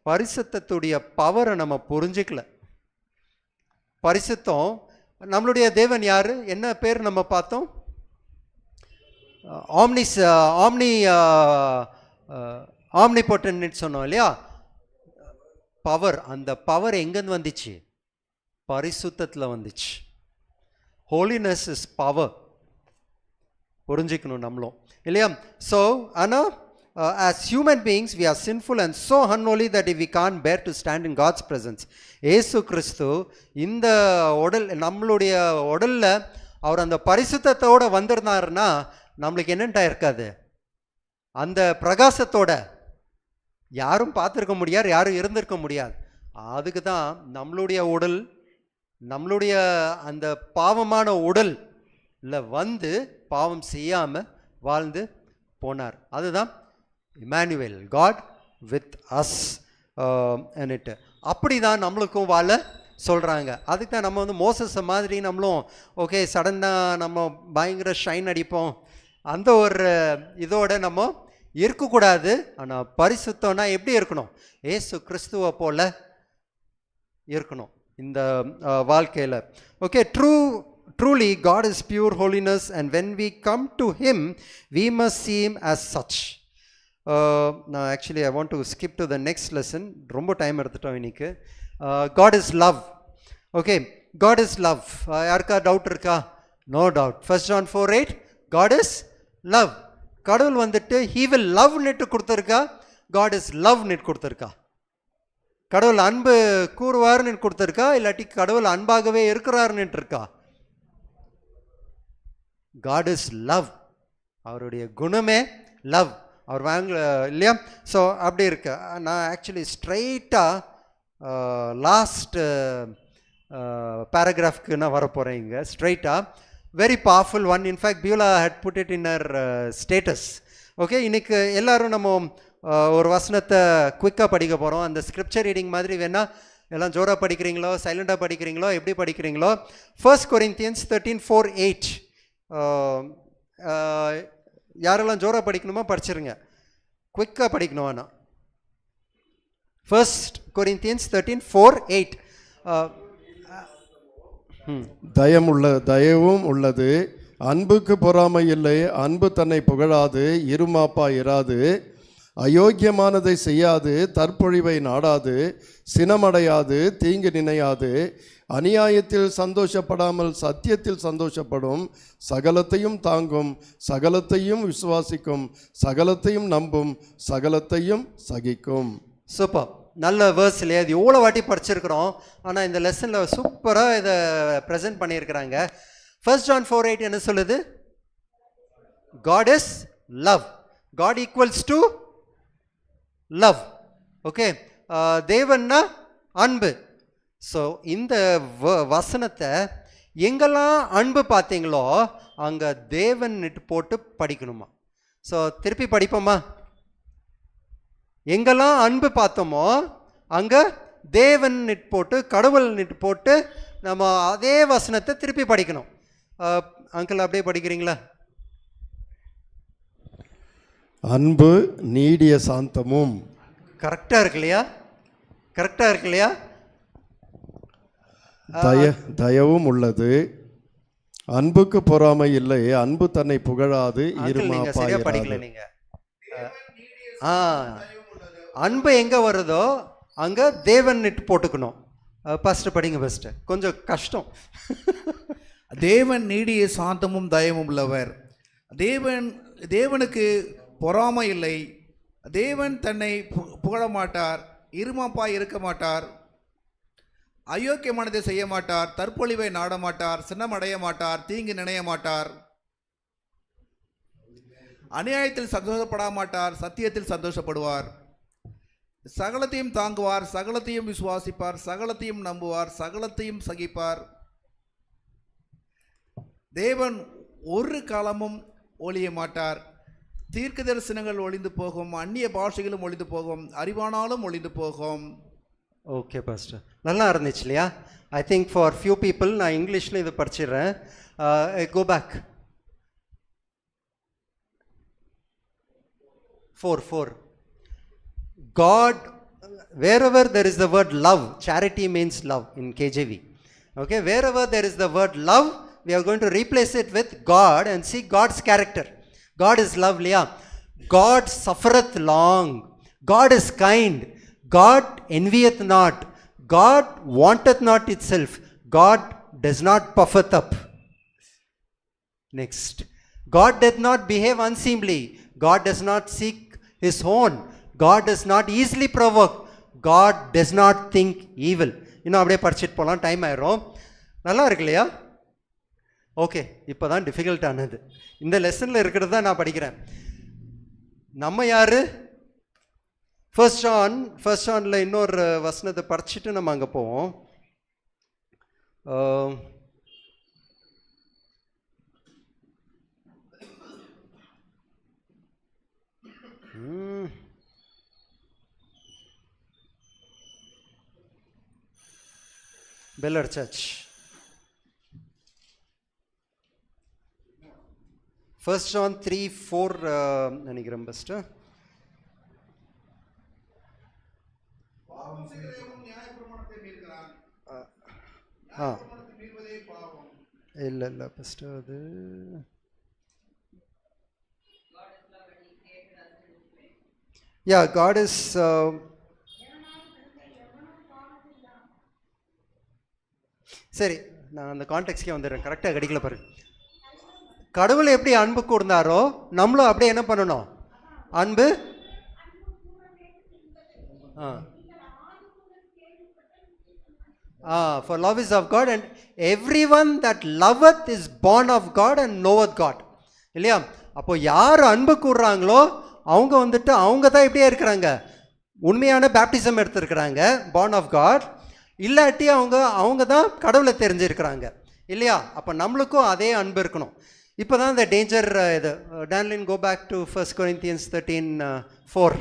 பரிசுத்தத்துடைய பவரை நம்ம புரிஞ்சிக்கல. பரிசுத்தம், நம்மளுடைய தேவன் யார்? என்ன பேர் நம்ம பார்த்தோம்? ஆம்னிபொட்டன்ட் சொன்னோம் இல்லையா? பவர். அந்த பவர் எங்கேருந்து வந்துச்சு? பரிசுத்தத்தில் வந்துச்சு. Holiness is power. புரிஞ்சிக்கணும் நம்மளும் இல்லையா? ஸோ ஆனால் as human beings we are sinful and so unholy that we can't bear to stand in God's presence. ஏசு கிறிஸ்து இந்த உடல், நம்மளுடைய உடலில் அவர் அந்த பரிசுத்தத்தோடு வந்திருந்தாருன்னா நம்மளுக்கு என்னென்ட்டா இருக்காது? அந்த பிரகாசத்தோட யாரும் பார்த்துருக்க முடியாது, யாரும் இருந்திருக்க முடியாது. அதுக்கு தான் நம்மளுடைய உடல், நம்மளுடைய அந்த பாவமான உடலில் வந்து பாவம் செய்யாமல் வாழ்ந்து போனார். அதுதான் இமானுவேல், காட் வித் அஸ் என்னட்டு. அப்படி தான் நம்மளுக்கும் வாழ சொல்கிறாங்க. அதுக்கு தான் நம்ம வந்து மோசஸ் மாதிரி நம்மளும் ஓகே சடனாக நம்ம பயங்கர ஷைன் அடிப்போம், அந்த ஒரு இதோட நம்ம இருக்கக்கூடாது. ஆனால் பரிசுத்தம்னா எப்படி இருக்கணும்? ஏசு கிறிஸ்துவை போல இருக்கணும் இந்த வாழ்க்கையில். Okay, truly God is pure holiness, and when we come to him we must see him as such. Now actually I want to skip to the next lesson. ரொம்ப டைம் எடுத்துட்டோம் இன்னைக்கு. God is love. Okay, God is love. யாருக்கா doubt இருக்கா? No doubt. 1 John 4:8 God is love. கடவுள் வந்துட்டு he will love ன்னுட்டு கொடுத்துருக்கா? God is love ன்னுட்டு கொடுத்துருக்கா? கடவுள் அன்பு கூறுவார்னு கொடுத்துருக்கா? இல்லாட்டி கடவுள் அன்பாகவே இருக்கிறார்னு இருக்கா? God is love. அவருடைய குணமே லவ். அவர் வாங்க இல்லையா? ஸோ அப்படி இருக்கு. நான் ஆக்சுவலி ஸ்ட்ரைட்டாக லாஸ்ட் பேராகிராஃப்க்கு நான் வரப்போகிறேன் இங்கே ஸ்ட்ரைட்டாக. Very powerful one. In fact Beulah had put it in her status. Okay, இன்னைக்கு எல்லோரும் நம்ம ஒரு வசனத்தை குயிக்காக படிக்க போகிறோம். அந்த ஸ்கிரிப்சர் ரீடிங் மாதிரி வேணால் எல்லாம் ஜோராக படிக்கிறீங்களோ சைலண்டாக படிக்கிறீங்களோ எப்படி படிக்கிறீங்களோ. 1 Corinthians 13:4-8 யாரெல்லாம் ஜோராக படிக்கணுமோ படிச்சிருங்க, குயிக்காக படிக்கணும். ஆனால் 1 Corinthians 13:4-8 தயவும் உள்ளது, அன்புக்கு பொறாமை இல்லை, அன்பு தன்னை புகழாது, இருமாப்பா இராது, அயோக்கியமானதை செய்யாது, தற்பொழிவை நாடாது, சினமடையாது, தீங்கு நினையாது, அநியாயத்தில் சந்தோஷப்படாமல் சத்தியத்தில் சந்தோஷப்படும், சகலத்தையும் தாங்கும், சகலத்தையும் விசுவாசிக்கும், சகலத்தையும் நம்பும், சகலத்தையும் சகிக்கும். சூப்பர், நல்ல வேர்ஸ் இல்லையா? இது எவ்வளோ வாட்டி படிச்சிருக்கிறோம், ஆனால் இந்த லெசனில் சூப்பராக இதை ப்ரெசென்ட் பண்ணியிருக்கிறாங்க. 1 John 4:8 என்ன சொல்லுது? God is love. God equals to love. Okay, தேவன்னா அன்பு. ஸோ இந்த வசனத்தை எங்கெல்லாம் அன்பு பார்த்தீங்களோ அங்கே தேவன் போட்டு படிக்கணுமா. ஸோ திருப்பி படிப்போமா? எங்கெல்லாம் அன்பு பார்த்தோமோ அங்கே தேவன் போட்டு, கடவுள் போட்டு நம்ம அதே வசனத்தை திருப்பி படிக்கணும். அங்கிள் அப்படியே படிக்கிறீங்களா? அன்பு நீடிய சாந்தமும். கரெக்டாக இருக்கு இல்லையா? கரெக்டாக இருக்கு இல்லையா? தயவும் உள்ளது. அன்புக்கு பொறாமை இல்லை. அன்பு தன்னை புகழாது. நீங்க சரியா படிக்கல நீங்க. அன்பு எங்க வருதோ அங்க தேவன் போட்டுக்கணும். ஃபர்ஸ்ட் படிங்க. ஃபர்ஸ்ட் கொஞ்சம் கஷ்டம். தேவன் நீடிய சாந்தமும் தயவும் உள்ளவர். தேவனுக்கு பொறாமை இல்லை. தேவன் தன்னை புகழ மாட்டார். இருமாப்பாய் இருக்க மாட்டார். அயோக்கியமானதை செய்ய மாட்டார். தற்பொழிவை நாட மாட்டார். சின்னமடைய மாட்டார். தீங்கு நினைய மாட்டார். அநியாயத்தில் சந்தோஷப்பட மாட்டார். சத்தியத்தில் சந்தோஷப்படுவார். சகலத்தையும் தாங்குவார். சகலத்தையும் விசுவாசிப்பார். சகலத்தையும் நம்புவார். சகலத்தையும் சகிப்பார். தேவன் ஒரு காலமும் ஒழிய மாட்டார். தீர்க்க தரிசனங்கள் ஒளிந்து போகும். அந்நிய பாஷைகளும் ஒளிந்து போகும். அறிவானாலும் ஒளிந்து போகும். ஓகே பாஸ்டர், நல்லா இருந்துச்சு இல்லையா? I think for few people நான் இங்கிலீஷில் இது படிச்சிடுறேன். Go back 4 God, wherever there is the word love, charity means love in KJV. Okay, wherever there is the word love, we are going to replace it with God and see God's character. God is love, liya. God suffereth long. God is kind. God envieth not. God wanteth not itself. God does not puffeth up. Next. God doth not behave unseemly. God does not seek his own. God does not easily provoke. God does not think evil. இன்னும் அப்படியே படிச்சுட்டு போகலாம், time ஆயிரும். நல்லா இருக்கு இல்லையா? Okay, இப்போ தான் டிஃபிகல்ட் ஆனது. இந்த லெசனில் இருக்கிறது தான் நான் படிக்கிறேன். நம்ம யாரு? ஃபர்ஸ்ட் ஜானில் இன்னொரு வசனத்தை படிச்சுட்டு நம்ம அங்கே போவோம். Beller Church. 1 John 3:4 நினைக்கிறேன் பெஸ்ட். இல்லை பெஸ்ட் அது God is சரி, நான் அந்த கான்டெக்ட்ஸ்க்கே வந்துடுறேன். கரெக்டாக கிடைக்கல பாரு. கடவுள் எப்படி அன்பு கூர்ந்தாரோ நம்மளும் அப்படியே என்ன பண்ணணும்? அன்பு. For love is of God and everyone that loveth is born of God and knoweth God. இல்லையா? அப்போ யார் அன்பு கூறுறாங்களோ அவங்க வந்துட்டு அவங்க தான் இப்படியே இருக்கிறாங்க, உண்மையான பேப்டிசம் எடுத்திருக்கிறாங்க, born of God. இல்லாட்டி அவங்க தான் கடவுளை தெரிஞ்சிருக்கிறாங்க இல்லையா? அப்போ நம்மளுக்கும் அதே அன்பு இருக்கணும். இப்போ தான் இந்த டேஞ்சர் இது. டேன்லின், go back to 1 Corinthians 13:4.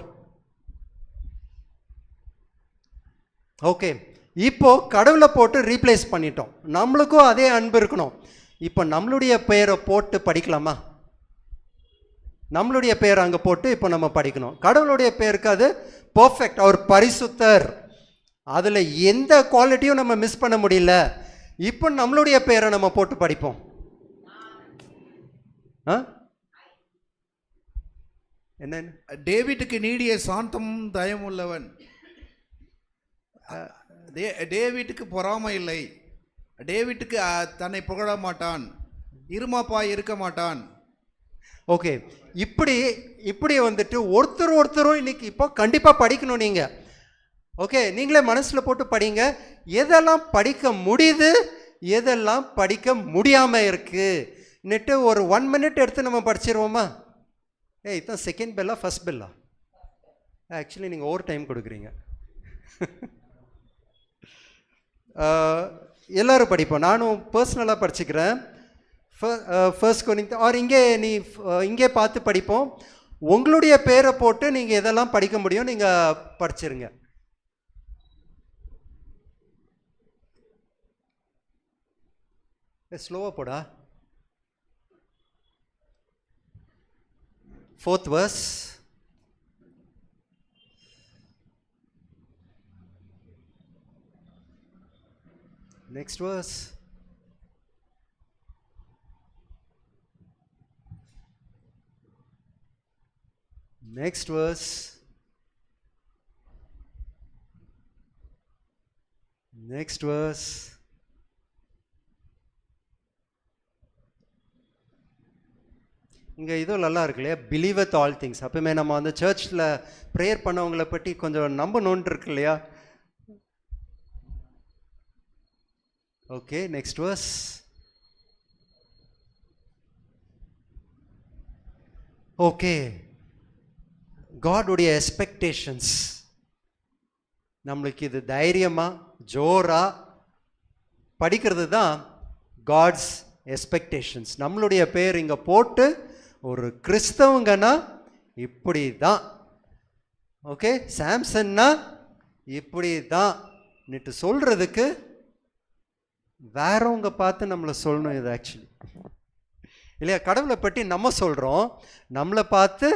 Okay, இப்போ கடவுளை போட்டு ரீப்ளேஸ் பண்ணிட்டோம். நம்மளுக்கும் அதே அன்பு இருக்கணும். இப்போ நம்மளுடைய பெயரை போட்டு படிக்கலாமா? நம்மளுடைய பெயர் அங்கே போட்டு இப்போ நம்ம படிக்கணும். கடவுளுடைய பெயருக்கு அது பர்ஃபெக்ட். அவர் பரிசுத்தர். அதில் எந்த குவாலிட்டியும் நம்ம மிஸ் பண்ண முடியல. இப்போ நம்மளுடைய பெயரை நம்ம போட்டு படிப்போம். என்ன? டேவிட்டுக்கு நீடிய சாந்தமும் தயம் உள்ளவன். டேவிட்டுக்கு பொறாமை இல்லை. டேவிட்டுக்கு தன்னை புகழ மாட்டான். இருமாப்பாய் இருக்க மாட்டான். ஓகே, இப்படி வந்துட்டு ஒருத்தரும் இன்னைக்கு இப்போ கண்டிப்பாக படிக்கணும் நீங்கள். ஓகே, நீங்களே மனசில் போட்டு படிங்க. எதெல்லாம் படிக்க முடியுது, எதெல்லாம் படிக்க முடியாமல் இருக்குன்னுட்டு ஒரு 1 minute எடுத்து நம்ம படிச்சிருவோமா? இதுதான் second Bella first Bella? Actually நீங்கள் ஓவர் டைம் கொடுக்குறீங்க. எல்லோரும் படிப்போம். நானும் பர்சனலாக படிச்சுக்கிறேன். ஃபர்ஸ்ட் கொரிந்தியர் ஆர் இங்கே பார்த்து படிப்போம். உங்களுடைய பேரை போட்டு நீங்கள் எதெல்லாம் படிக்க முடியும் நீங்கள் படிச்சிருங்க. ஸ்லோவாக போடா. 4th verse. Next verse. Next verse. Next verse. இங்கே இதுவும் நல்லா இருக்கு இல்லையா? Believe with all things. அப்பவுமே நம்ம வந்து சர்ச்சில் ப்ரேயர் பண்ணவங்களை பற்றி கொஞ்சம் நம்பணுன்னு இருக்கு இல்லையா? Okay, next verse. ஓகே, காடுடைய எக்ஸ்பெக்டேஷன்ஸ். நம்மளுக்கு இது தைரியமாக ஜோராக படிக்கிறது தான் காட்ஸ் எக்ஸ்பெக்டேஷன்ஸ். நம்மளுடைய பேர் இங்கே போட்டு ஒரு கிறிஸ்தவங்கன்னா இப்படி தான், ஓகே, சாம்சன்னா இப்படி தான் சொல்கிறதுக்கு வேறவங்க பார்த்து நம்மளை சொல்லணும். இது ஆக்சுவலி இல்லையா? கடவுளை பற்றி நம்ம சொல்கிறோம், நம்மளை பார்த்து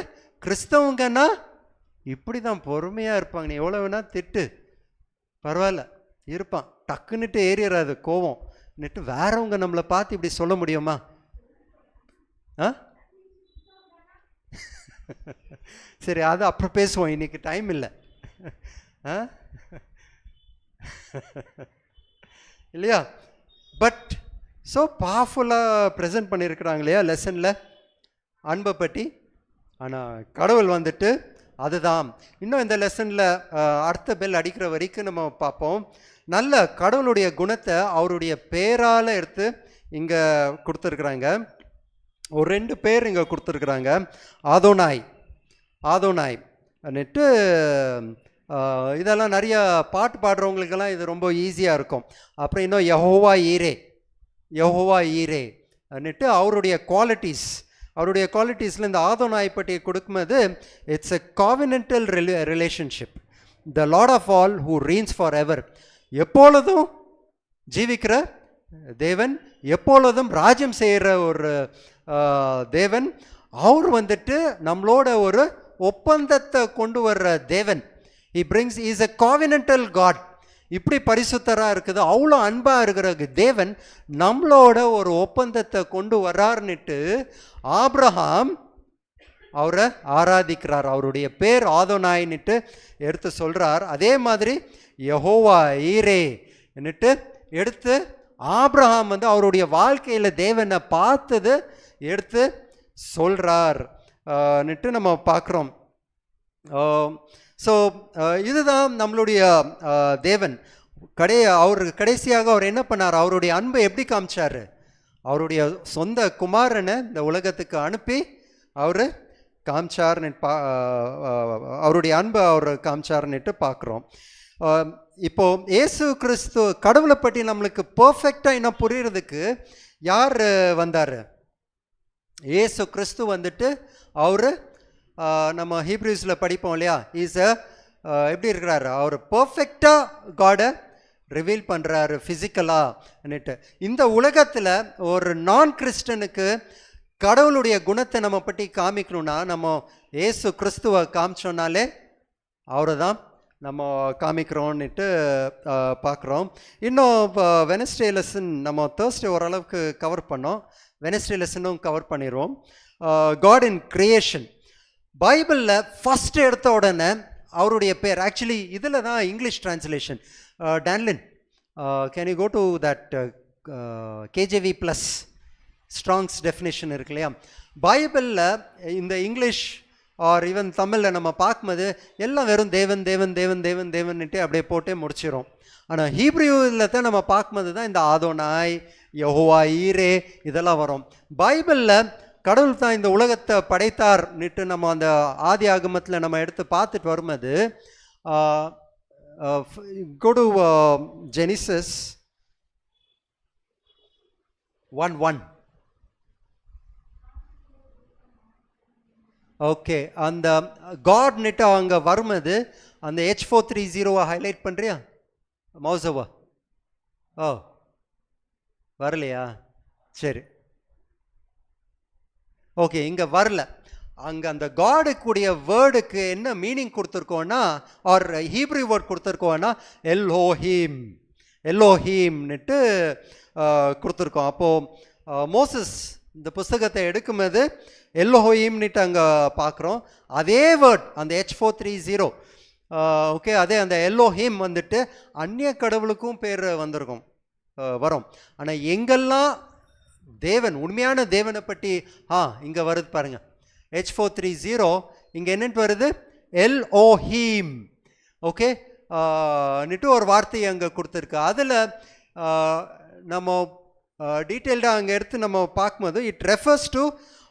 கிறிஸ்தவங்கன்னா இப்படி தான் பொறுமையாக இருப்பாங்க. நீ எவ்வளோ வேணால் திட்டு, பரவாயில்ல இருப்பான், டக்குன்னுட்டு ஏறிடாது கோவம் நெட்டு. வேறவங்க நம்மளை பார்த்து இப்படி சொல்ல முடியுமா? சரி, அது அப்புறம் பேசுவோம், இன்னைக்கு டைம் இல்லை இல்லையா? பட் ஸோ பவர்ஃபுல்லாக ப்ரெசென்ட் பண்ணியிருக்கிறாங்க இல்லையா லெசனில் அன்பை பற்றி. ஆனால் கடவுள் வந்துட்டு அதுதான் இன்னும் இந்த லெசனில் அடுத்த பெல் அடிக்கிற வரைக்கும் நம்ம பார்ப்போம். நல்ல கடவுளுடைய குணத்தை அவருடைய பேரால் எடுத்து இங்கே கொடுத்துருக்குறாங்க. ஒரு 2 பேர் இங்கே கொடுத்துருக்குறாங்க. ஆதோனாய் நெட்டு. இதெல்லாம் நிறைய பாட்டு பாடுறவங்களுக்கெல்லாம் இது ரொம்ப ஈஸியாக இருக்கும். அப்புறம் இன்னும் யெகோவா ஈரே நெட்டு. அவருடைய குவாலிட்டிஸில் இந்த ஆதோனாய் பற்றி கொடுக்கும்போது it's a covenantal relationship. The Lord of all who reigns for ever. எப்பொழுதும் ஜீவிக்கிற தேவன், எப்பொழுதும் ராஜ்யம் செய்கிற ஒரு தேவன். அவர் வந்துட்டு நம்மளோட ஒரு ஒப்பந்தத்தை கொண்டு வர்ற தேவன். Is a covenantal God. இப்படி பரிசுத்தராக இருக்குது, அவ்வளோ அன்பாக இருக்கிற தேவன் நம்மளோட ஒரு ஒப்பந்தத்தை கொண்டு வர்றாருன்னுட்டு ஆபிரகாம் அவரை ஆராதிக்கிறார். அவருடைய பேர் ஆதோனாய்ன்னுட்டு எடுத்து சொல்கிறார். அதே மாதிரி யெகோவா ஈரே என்னட்டு எடுத்து ஆபிரகாம் வந்து அவருடைய வாழ்க்கையில் தேவனை பார்த்தது எடுத்து சொல்கிறார் நம்ம பார்க்குறோம். ஸோ இதுதான் நம்மளுடைய தேவன். அவர் கடைசியாக அவர் என்ன பண்ணார்? அவருடைய அன்பை எப்படி காமிச்சார்? அவருடைய சொந்த குமாரனை இந்த உலகத்துக்கு அனுப்பி அவர் காமிச்சார்னு அவருடைய அன்பை அவர் காமிச்சார்னுட்டு பார்க்குறோம். இப்போது இயேசு கிறிஸ்து கடவுளை பற்றி நம்மளுக்கு பர்ஃபெக்டாக இன்னும் புரிகிறதுக்கு யார் வந்தார்? இயேசு கிறிஸ்து வந்துட்டு அவர் நம்ம ஹீப்ரூஸில் படிப்போம் இல்லையா? எப்படி இருக்கிறாரு? அவர் பர்ஃபெக்டாக காடை ரிவீல் பண்ணுறாரு ஃபிசிக்கலான்னுட்டு. இந்த உலகத்தில் ஒரு நான் கிறிஸ்டனுக்கு கடவுளுடைய குணத்தை நம்ம பற்றி காமிக்கணும்னா நம்ம இயேசு கிறிஸ்துவை காமிச்சோன்னாலே அவரை தான் நம்ம காமிக்கிறோன்னுட்டு பார்க்குறோம். இன்னும் வெனஸ்டே லெசன் நம்ம தேர்ஸ்டே ஓரளவுக்கு கவர் பண்ணோம். வெனஸ்டே லெசனும் கவர் பண்ணிடுவோம். God in creation. பைபிளில் ஃபஸ்ட்டு எடுத்த உடனே அவருடைய பேர் ஆக்சுவலி இதில் தான் இங்கிலீஷ் டிரான்ஸ்லேஷன். டேன்லின், can you go to that KJV plus Strong's definition இருக்கு இல்லையா? பைபிளில் இந்த இங்கிலீஷ் ஆர் ஈவன் தமிழில் நம்ம பார்க்கும்போது எல்லாம் வெறும் தேவன் தேவன் தேவன் தேவன் தேவன்னுட்டு அப்படியே போட்டே முடிச்சிடும். ஆனால் ஹீப்ரூவில் தான் நம்ம பார்க்கும்போது தான் இந்த ஆதோனாய், யெகோவா ஈரே இதெல்லாம் வரும். பைபிளில் கடவுள் தான் இந்த உலகத்தை படைத்தார்னுட்டு நம்ம அந்த ஆதி ஆகமத்தில் நம்ம எடுத்து பார்த்துட்டு வரும்போது go to Genesis 1:1. ஓகே, அந்த காட்னுட்டு அங்கே வரும்போது அந்த H430 ஹைலைட் பண்ணுறியா மௌசவா? ஓ வரலையா? சரி, ஓகே, இங்கே வரல. அங்கே அந்த காடுக்குடைய வேர்டுக்கு என்ன மீனிங் கொடுத்துருக்கோன்னா, ஆர் ஹீப்ரூ வேர்ட் கொடுத்துருக்கோன்னா எல்லோஹீம்னுட்டு கொடுத்துருக்கோம். அப்போது மோசஸ் இந்த புஸ்தகத்தை எடுக்கும்போது எல்லோஹீம்னுட்டு அங்கே பார்க்குறோம். அதே வேர்ட் அந்த H430, ஓகே, அதே அந்த எல்லோஹீம் வந்துட்டு அந்நிய கடவுளுக்கும் பேர் வந்திருக்கும், வரும். ஆனால் எங்கெல்லாம் தேவன், உண்மையான தேவனை பற்றி இங்கே வருது பாருங்க, H430 இங்கே என்னென்னு வருது, எல்ஓஹீம். ஓகே, நிட்டு ஒரு வார்த்தையை அங்கே கொடுத்துருக்கு. அதில் நம்ம டீட்டெயில்டாக அங்கே எடுத்து நம்ம பார்க்கும்போது it refers to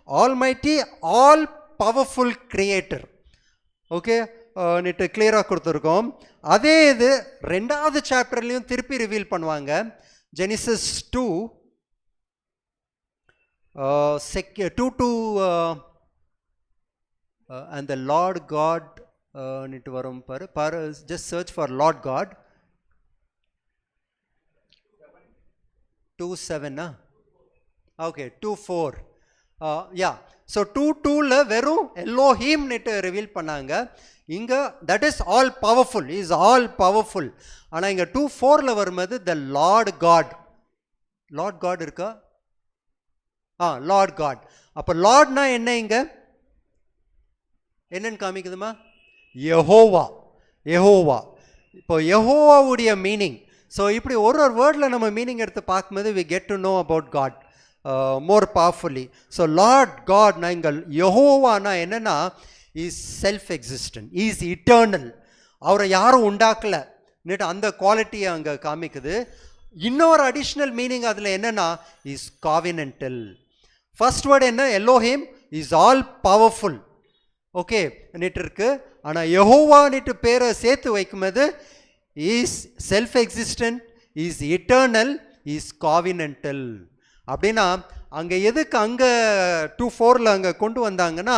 almighty, all powerful creator. Okay, நிட்டு கிளியராக கொடுத்துருக்கோம். அதே இது 2வது சாப்டர்லேயும் திருப்பி ரிவீல் பண்ணுவாங்க. Genesis 2 to and the Lord God need to varum paru, just search for Lord God 2:7 okay 2:4 yeah, so 2:2 la verum Elohim net reveal பண்ணாங்க. இங்க that is all powerful, is all powerful. ஆனா இங்க 2:4 ல வரும்போது the Lord God இருக்கா? Lord God. அப்போ லார்ட்னா என்ன, இங்க என்னன்னு காமிக்குதுமா? யெகோவா. இப்போ யெகோவாவுடைய மீனிங். ஸோ இப்படி ஒரு வேர்டில் நம்ம மீனிங் எடுத்து பார்க்கும்போது we get to know about God more powerfully. So Lord காட்னா இங்கே யெகோவானா என்னன்னா, is self existent, is eternal. அவரை யாரும் உண்டாக்கலை, அந்த குவாலிட்டியை அங்கே காமிக்குது. இன்னொரு அடிஷ்னல் மீனிங் அதில் என்னன்னா, இஸ் காவினன்டல். ஃபர்ஸ்ட் வேர்டு என்ன, எல்லோஹிம் இஸ் ஆல் பவர்ஃபுல். ஓகே நிட்டு இருக்கு. ஆனால் யெகோவா நிட்டு பேரை சேர்த்து வைக்கும்போது is self existent, is eternal, is covenantal. அப்படின்னா அங்கே எதுக்கு அங்கே 2:4 அங்கே கொண்டு வந்தாங்கன்னா,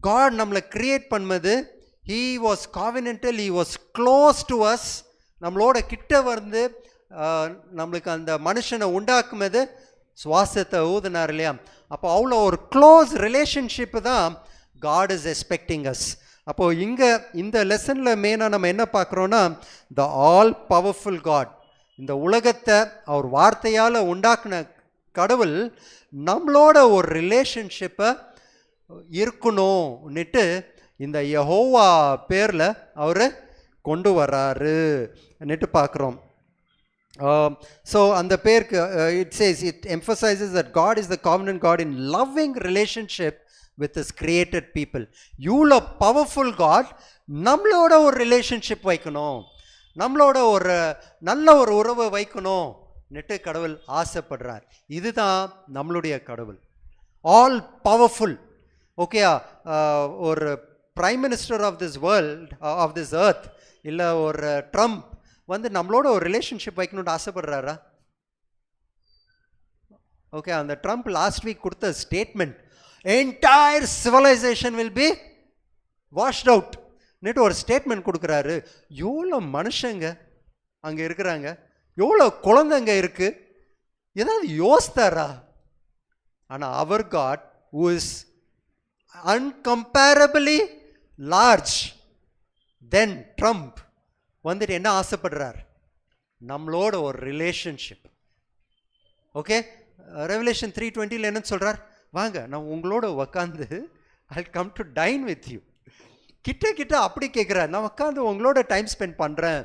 காட் நம்மளை கிரியேட் பண்ணும்போது he was covenantal, he was close to us, நம்மளோட கிட்ட வந்து நம்மளுக்கு அந்த மனுஷனை உண்டாக்கும்போது சுவாசத்தை ஊதுனார் இல்லையா? அப்போ அவ்வளோ ஒரு க்ளோஸ் ரிலேஷன்ஷிப்பு தான் காட் இஸ் எக்ஸ்பெக்டிங் அஸ். அப்போது இங்கே இந்த லெசனில் மெயினாக நம்ம என்ன பார்க்குறோன்னா, த ஆல் பவர்ஃபுல் காட், இந்த உலகத்தை அவர் வார்த்தையால் உண்டாக்குன கடவுள் நம்மளோட ஒரு ரிலேஷன்ஷிப்பை இருக்கணும்னுட்டு இந்த யெகோவா பேரில் அவர் கொண்டு வர்றாருன்னுட்டு பார்க்குறோம். So on the pair it says, it emphasizes that God is the covenant God in loving relationship with his created people. இவ்வளோ பவர்ஃபுல் காட் நம்மளோட ஒரு ரிலேஷன்ஷிப் வைக்கணும், நம்மளோட ஒரு நல்ல ஒரு உறவை வைக்கணும் நெட்டு கடவுள் ஆசைப்படுறார். இதுதான் நம்மளுடைய கடவுள், ஆல் பவர்ஃபுல். ஓகேயா? ஒரு prime minister of this world, of this earth, இல்லை ஒரு ட்ரம்ப் வந்து நம்மளோட ஒரு ரிலேஷன்ஷிப் வைக்கணும்னு ஆசைப்படுறாரா? ஓகே, அந்த ட்ரம்ப் லாஸ்ட் வீக் கொடுத்த statement, entire civilization will be washed out நேற்று ஒரு ஸ்டேட்மெண்ட் கொடுக்குறாரு. எவ்வளோ மனுஷங்க அங்கே இருக்கிறாங்க, எவ்வளோ குழந்தைங்க இருக்கு, ஏதாவது யோசித்தாரா? ஆனால் அவர் God who is incomparably large then Trump வந்துட்டு என்ன ஆசைப்படுறார்? நம்மளோட ஒரு ரிலேஷன்ஷிப். ஓகே, ரெவலேஷன் 3:20 என்ன சொல்கிறார்? வாங்க நான் உங்களோட உக்காந்து I come to dine with you. கிட்ட அப்படி கேட்குறார், நான் உட்காந்து உங்களோட டைம் ஸ்பெண்ட் பண்ணுறேன்.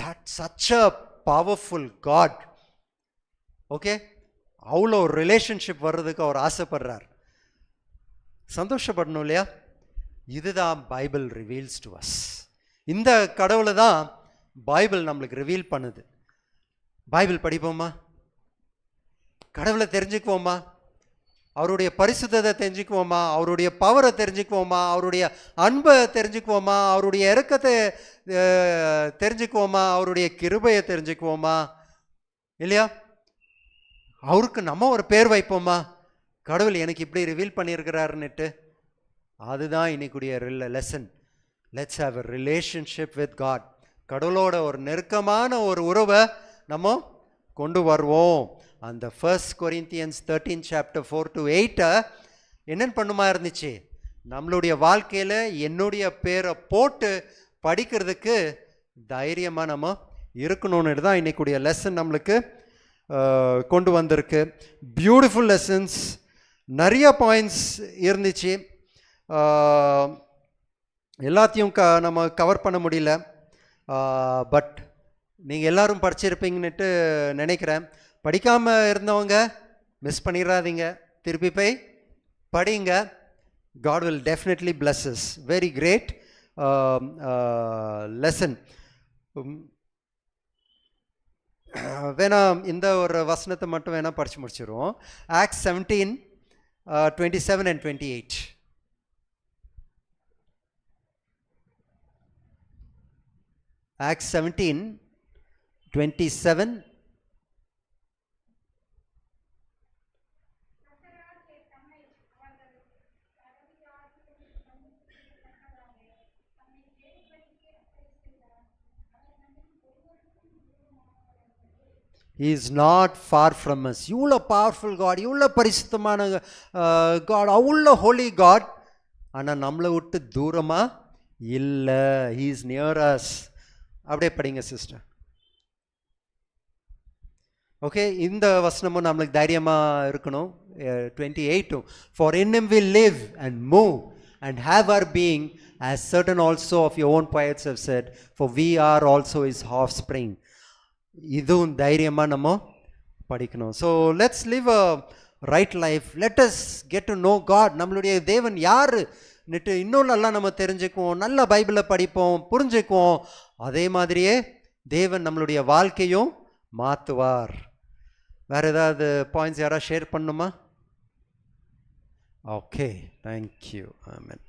That such a powerful God. Okay, அவ்வளோ ஒரு ரிலேஷன்ஷிப் வர்றதுக்கு அவர் ஆசைப்படுறார். சந்தோஷப்படணும் இல்லையா? இதுதான் பைபிள் ரிவீல்ஸ் டு அஸ். இந்த கடவுளை தான் பைபிள் நம்மளுக்கு ரிவீல் பண்ணுது. பைபிள் படிப்போமா? கடவுளை தெரிஞ்சுக்குவோமா? அவருடைய பரிசுத்தத்தை தெரிஞ்சுக்குவோமா? அவருடைய பவரை தெரிஞ்சுக்குவோமா? அவருடைய அன்பை தெரிஞ்சுக்குவோமா? அவருடைய இரக்கத்தை தெரிஞ்சுக்குவோமா? அவருடைய கிருபையை தெரிஞ்சுக்குவோமா? இல்லையா? அவருக்கு நம்ம ஒரு பேர் வைப்போமா? கடவுள் எனக்கு இப்படி ரிவீல் பண்ணியிருக்கிறாருன்னுட்டு. அதுதான் இன்னைக்குடைய lesson. Let's have a relationship with God. கடவுளோட ஒரு நெருக்கமான ஒரு உறவை நம்ம கொண்டு வருவோம். அந்த 1 Corinthians 13 chapter 4-8 என்னென்னு பண்ணுமா இருந்துச்சு? நம்மளுடைய வாழ்க்கையில் என்னுடைய பேரை போட்டு படிக்கிறதுக்கு தைரியமாக நம்ம இருக்கணும்னு தான் இன்னைக்குடைய லெசன் நம்மளுக்கு கொண்டு வந்திருக்கு. பியூட்டிஃபுல் லெசன்ஸ், நிறைய பாயிண்ட்ஸ் இருந்துச்சு. எல்லாத்தையும் நம்ம கவர் பண்ண முடியல. பட் நீங்கள் எல்லோரும் படிச்சிருப்பீங்கன்னுட்டு நினைக்கிறேன். படிக்காமல் இருந்தவங்க மிஸ் பண்ணிடாதீங்க, திருப்பி போய் படிங்க. God will definitely bless us. Very great lesson. வேணா இந்த ஒரு வசனத்தை மட்டும் வேணால் படித்து முடிச்சிடுவோம். Acts 17, 27 and 28. Acts 17, 27. He is not far from us. இவ்வளோ பவர்ஃபுல் காட், இவ்வளோ பரிசுத்தமான காட், அவ்வளோ ஹோலி காட், ஆனால் நம்மளை விட்டு தூரமாக இல்லை. He is near us. அப்படியே படிங்க சிஸ்டர். ஓகே, இந்த வசனமும் நம்மளுக்கு தைரியமாக இருக்கணும். 28. For in him we live and move and have our being, as certain also of your own poets have said, for we are also his offspring. இதுவும் தைரியமாக நம்ம படிக்கணும். So let's live a right life. Let us get to know God. நம்மளுடைய தேவன் யாருன்னுட்டு இன்னும் நல்லா நம்ம தெரிஞ்சுக்குவோம். நல்லா பைபிளை படிப்போம், புரிஞ்சுக்குவோம். அதே மாதிரியே தேவன் நம்மளுடைய வாழ்க்கையும் மாற்றுவார். வேறு ஏதாவது பாயிண்ட்ஸ் யாராவது ஷேர் பண்ணுமா? Okay, thank you. ஆமென்.